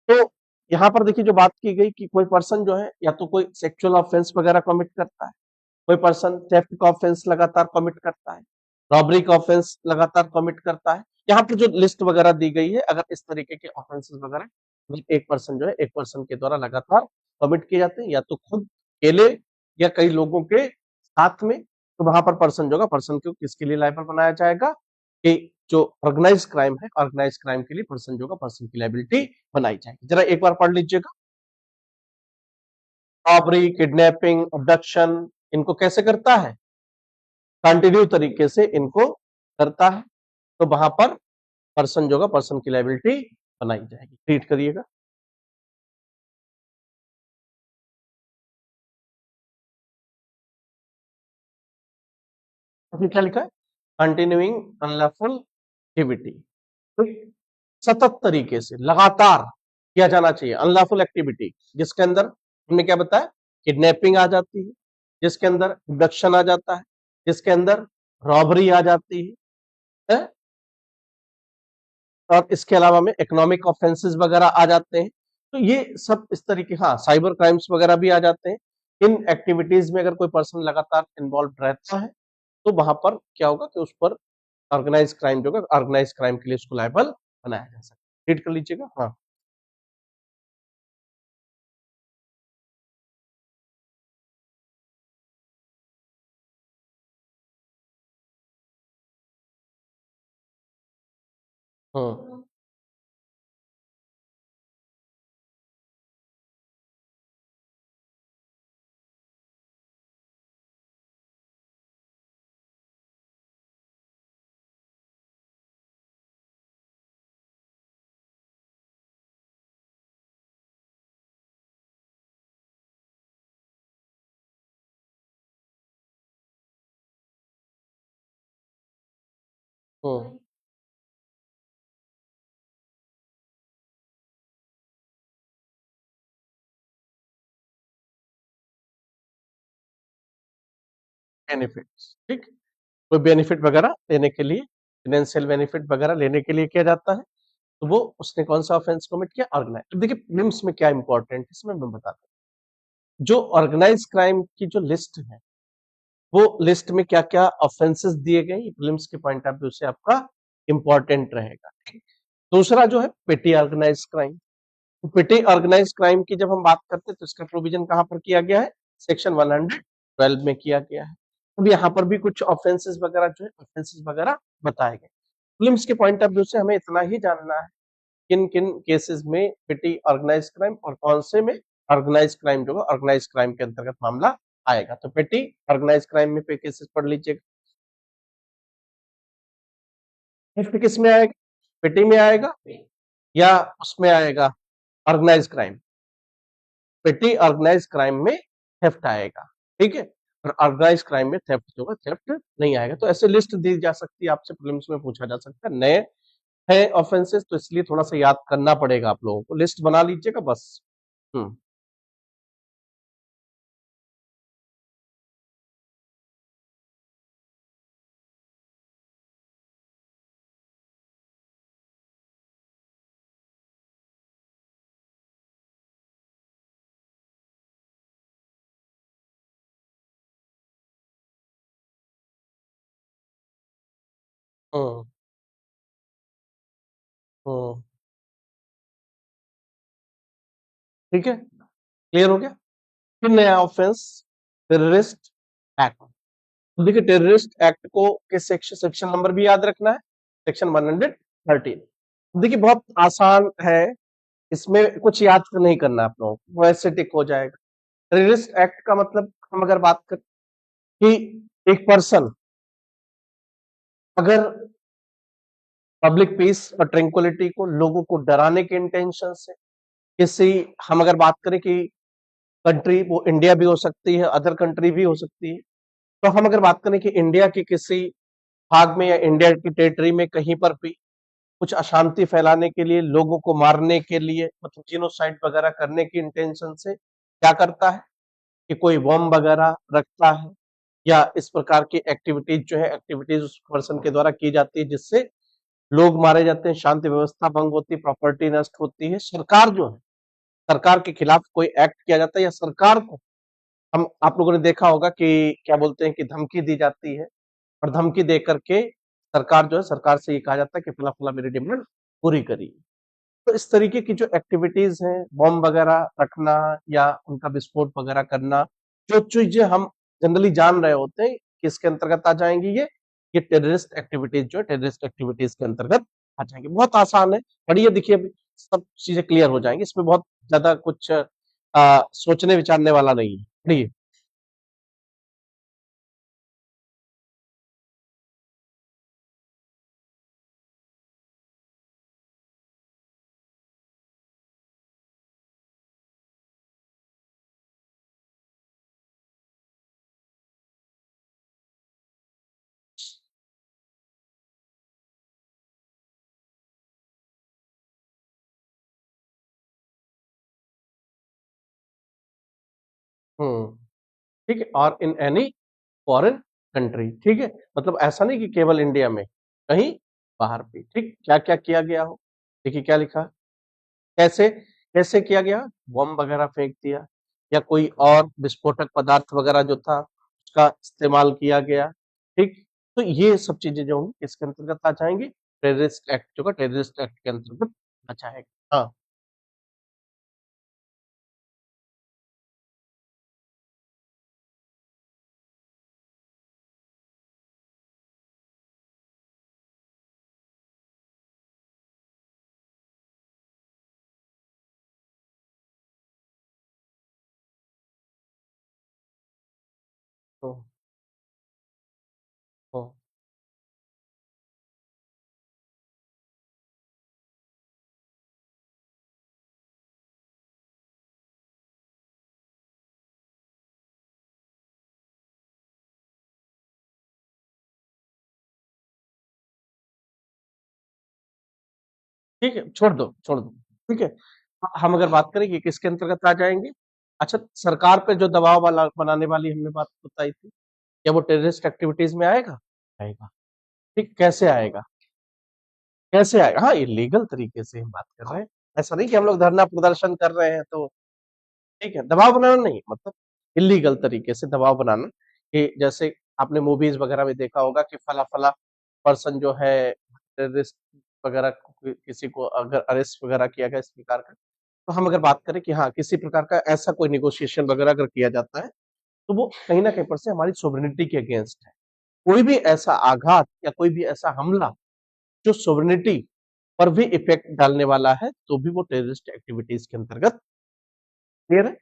Speaker 1: तो यहाँ पर देखिए जो बात की गई कि कोई पर्सन जो है या तो कोई सेक्सुअल ऑफेंस वगैरह कमिट करता है, कोई पर्सन थेफ्ट का ऑफेंस लगातार कमिट करता है, रॉबरी का ऑफेंस लगातार कमिट करता है। यहाँ पर जो लिस्ट वगैरह दी गई है, अगर इस तरीके के ऑफेंसेस वगैरह एक पर्सन जो है, एक पर्सन के द्वारा लगातार कमिट किए जाते हैं, या तो खुद अकेले या कई लोगों के साथ में, तो वहां पर पर्सन जो होगा, पर्सन को किसके लिए लायबल बनाया जाएगा कि जो ऑर्गेनाइज क्राइम है, ऑर्गेनाइज क्राइम के लिए पर्सन जो होगा, पर्सन की लायबिलिटी बनाई जाएगी। जरा एक बार पढ़ लीजिएगा। रॉबरी, किडनैपिंग, अबडक्शन, इनको कैसे करता है? कंटिन्यू तरीके से इनको करता है, तो वहां पर पर्सन जो होगा, पर्सन की लायबिलिटी बनाई जाएगी। रीड करिएगा। अभी क्या लिखा है? कंटिन्यूइंग अनलॉफुल एक्टिविटी, सतत तरीके से लगातार किया जाना चाहिए अनलॉफुल एक्टिविटी, जिसके अंदर हमने क्या बताया? किडनैपिंग आ जाती है, जिसके अंदर अबडक्शन आ जाता है, जिसके अंदर रॉबरी आ जाती है, और इसके अलावा में इकोनॉमिक ऑफेंसेस वगैरह आ जाते हैं। तो ये सब इस तरीके, हाँ, साइबर क्राइम्स वगैरह भी आ जाते हैं। इन एक्टिविटीज में अगर कोई पर्सन लगातार इन्वॉल्व रहता है, तो वहां पर क्या होगा कि उस पर ऑर्गेनाइज क्राइम जो होगा, ऑर्गेनाइज क्राइम के लिए उसको लायबल बनाया जा सकता है। रीड कर लीजिएगा। हाँ। हम्म। हम्म। बेनिफिट्स, ठीक। कोई बेनिफिट वगैरह लेने के लिए, फाइनेंशियल बेनिफिट वगैरह लेने के लिए किया जाता है, तो वो उसने कौन सा ऑफेंस कमिट किया? ऑर्गेनाइज। देखिए प्रीलिम्स में क्या इंपॉर्टेंट, इसमें मैं बताता हूँ। जो ऑर्गेनाइज क्राइम की जो लिस्ट है, वो लिस्ट में क्या क्या ऑफेंसेस दिए गए, प्रीलिम्स के पॉइंट ऑफ व्यू से आपका इंपॉर्टेंट रहेगा। दूसरा जो है पेटी ऑर्गेनाइज क्राइम। पेटी ऑर्गेनाइज क्राइम की जब हम बात करते हैं, तो इसका प्रोविजन कहां पर किया गया है? सेक्शन 112 में किया गया है। अब यहाँ पर भी कुछ ऑफेंसेस वगैरह जो है, ऑफेंसेस वगैरह बताए गए। प्रीलिम्स के पॉइंट ऑफ व्यू से हमें इतना ही जानना है, किन किन केसेस में पेटी ऑर्गेनाइज क्राइम और कौन से में ऑर्गेनाइज क्राइम जो है, ऑर्गेनाइज क्राइम के अंतर्गत मामला आएगा। तो पेटी ऑर्गेनाइज क्राइम में पे केसेस पढ़ लीजिएगा। नेक्स्ट किस में आएगा? पेटी में आएगा या उसमें आएगा ऑर्गेनाइज क्राइम? पेटी ऑर्गेनाइज क्राइम में थेफ्ट आएगा, ठीक है। और ऑर्गेनाइज क्राइम में थेफ्ट जो है, थेफ्ट नहीं आएगा। तो ऐसे लिस्ट दी जा सकती है, आपसे प्रीलिम्स में पूछा जा सकता है। नए है ऑफेंसेस, तो इसलिए थोड़ा सा याद करना पड़ेगा आप लोगों को। लिस्ट बना लीजिएगा बस। हम्म। हम्म। हम्म। ठीक है, क्लियर हो गया। फिर नया ऑफेंस, टेररिस्ट एक्ट। देखिए टेररिस्ट एक्ट को किस सेक्शन, सेक्शन नंबर भी याद रखना है, सेक्शन 113। देखिए बहुत आसान है, इसमें कुछ याद नहीं करना आप लोगों को, वैसे टिक हो जाएगा। टेररिस्ट एक्ट का मतलब, हम अगर बात करें कि एक पर्सन अगर पब्लिक पीस और ट्रैंक्विलिटी को, लोगों को डराने के इंटेंशन से किसी, हम अगर बात करें कि कंट्री, वो इंडिया भी हो सकती है, अदर कंट्री भी हो सकती है, तो हम अगर बात करें कि इंडिया के किसी भाग में या इंडिया की टेरिटरी में कहीं पर भी कुछ अशांति फैलाने के लिए, लोगों को मारने के लिए, मतलब जीनोसाइड वगैरह करने की इंटेंशन से क्या करता है कि कोई बॉम्ब वगैरह रखता है, या इस प्रकार की एक्टिविटीज जो है, एक्टिविटीज उस पर्सन के द्वारा की जाती है, जिससे लोग मारे जाते हैं, शांति व्यवस्था भंग होती है, प्रॉपर्टी नष्ट होती है, सरकार जो है, सरकार के खिलाफ कोई एक्ट किया जाता है, या सरकार को, हम आप लोगों ने देखा होगा कि क्या बोलते हैं कि धमकी दी जाती है, और धमकी दे करके सरकार जो है, सरकार से ये कहा जाता है कि फला फला मेरी डिमांड पूरी करिए। तो इस तरीके की जो एक्टिविटीज हैं, बॉम्ब वगैरह रखना या उनका विस्फोट वगैरह करना, जो चीजें हम जनरली जान रहे होते हैं किसके अंतर्गत आ जाएंगी ये टेररिस्ट एक्टिविटीज जो है टेररिस्ट एक्टिविटीज के अंतर्गत आ जाएंगे। बहुत आसान है, पढ़िए देखिए अभी सब चीजें क्लियर हो जाएंगी, इसमें बहुत ज्यादा कुछ सोचने विचारने वाला नहीं है, पढ़िए। ठीक है, और इन एनी फॉरेन कंट्री, ठीक है, मतलब ऐसा नहीं कि केवल इंडिया में, कहीं बाहर भी, ठीक, क्या क्या किया गया हो, देखिए क्या लिखा है, कैसे कैसे किया गया, बम वगैरह फेंक दिया या कोई और विस्फोटक पदार्थ वगैरह जो था उसका इस्तेमाल किया गया, ठीक, तो ये सब चीजें जो होंगी किसके अंतर्गत आ जाएंगी, टेररिस्ट एक्ट जो का टेररिस्ट एक्ट के अंतर्गत आ जाएगा। हाँ, तो, तो ठीक है, छोड़ दो, ठीक है। हम अगर बात करें कि किसके अंतर्गत आ जाएंगे, अच्छा, सरकार पे जो दबाव वाला बनाने वाली हमने बात बताई थी, क्या वो टेररिस्ट एक्टिविटीज में आएगा, आएगा, ठीक, कैसे आएगा, कैसे आएगा, हाँ, इलीगल तरीके से हम बात कर रहे हैं, ऐसा नहीं कि हम लोग धरना प्रदर्शन कर रहे हैं तो, ठीक है, दबाव बनाना नहीं, मतलब इलीगल तरीके से दबाव बनाना, कि जैसे आपने मूवीज वगैरह में देखा होगा कि फला फला पर्सन जो है टेररिस्ट वगैरह किसी को अगर अरेस्ट वगैरह किया गया इस प्रकार का, तो हम अगर बात करें कि हाँ किसी प्रकार का ऐसा कोई निगोशिएशन वगैरह अगर किया जाता है तो वो कहीं ना कहीं पर से हमारी सोवरेनिटी के अगेंस्ट है, कोई भी ऐसा आघात या कोई भी ऐसा हमला जो सोवरेनिटी पर भी इफेक्ट डालने वाला है तो भी वो टेररिस्ट एक्टिविटीज के अंतर्गत, क्लियर है।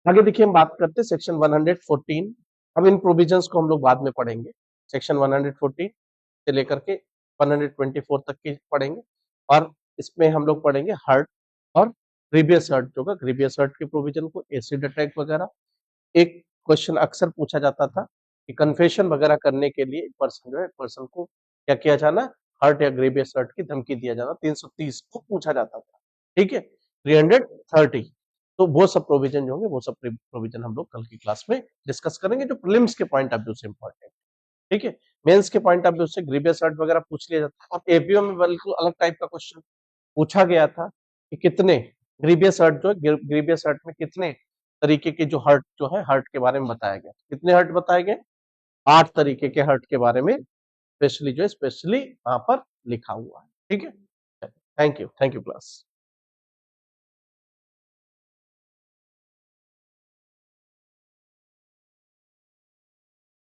Speaker 1: आगे देखिए हम बात करते हैं सेक्शन 114, अब इन प्रोविजंस को हम लोग बाद में पढ़ेंगे, सेक्शन 114 से लेकर के 124 तक की पढ़ेंगे, और इसमें हम लोग पढ़ेंगे हर्ट और ग्रीवियस हर्ट जो का ग्रीवियस हर्ट के प्रोविजन को, एसिड अटैक वगैरह। एक क्वेश्चन अक्सर पूछा जाता था कि कन्फेशन वगैरह करने के लिए पर्सन जो है पर्सन को क्या किया जाना, हर्ट या ग्रेवियस हर्ट की धमकी दिया जाना, 330 को पूछा जाता था, ठीक है, 330, तो वो सब प्रोविजन जो होंगे वो सब प्रोविजन हम लोग कल की क्लास में डिस्कस करेंगे जो प्रीलिम्स के पॉइंट ऑफ व्यू से इंपॉर्टेंट, ठीक है, मेंस के पॉइंट ऑफ व्यू से ग्रेवियस हर्ट वगैरह पूछ लिया जाता है, और एपीओ में बिल्कुल अलग टाइप का क्वेश्चन पूछा गया था कि कितने ग्रीवियस हर्ट जो है ग्रीवियस हर्ट में कितने तरीके के जो हर्ट जो है हर्ट के बारे में बताया गया, कितने हर्ट बताए गए, 8 तरीके के हर्ट के बारे में स्पेशली जो है स्पेशली वहां पर लिखा हुआ है, ठीक है, थैंक यू क्लास।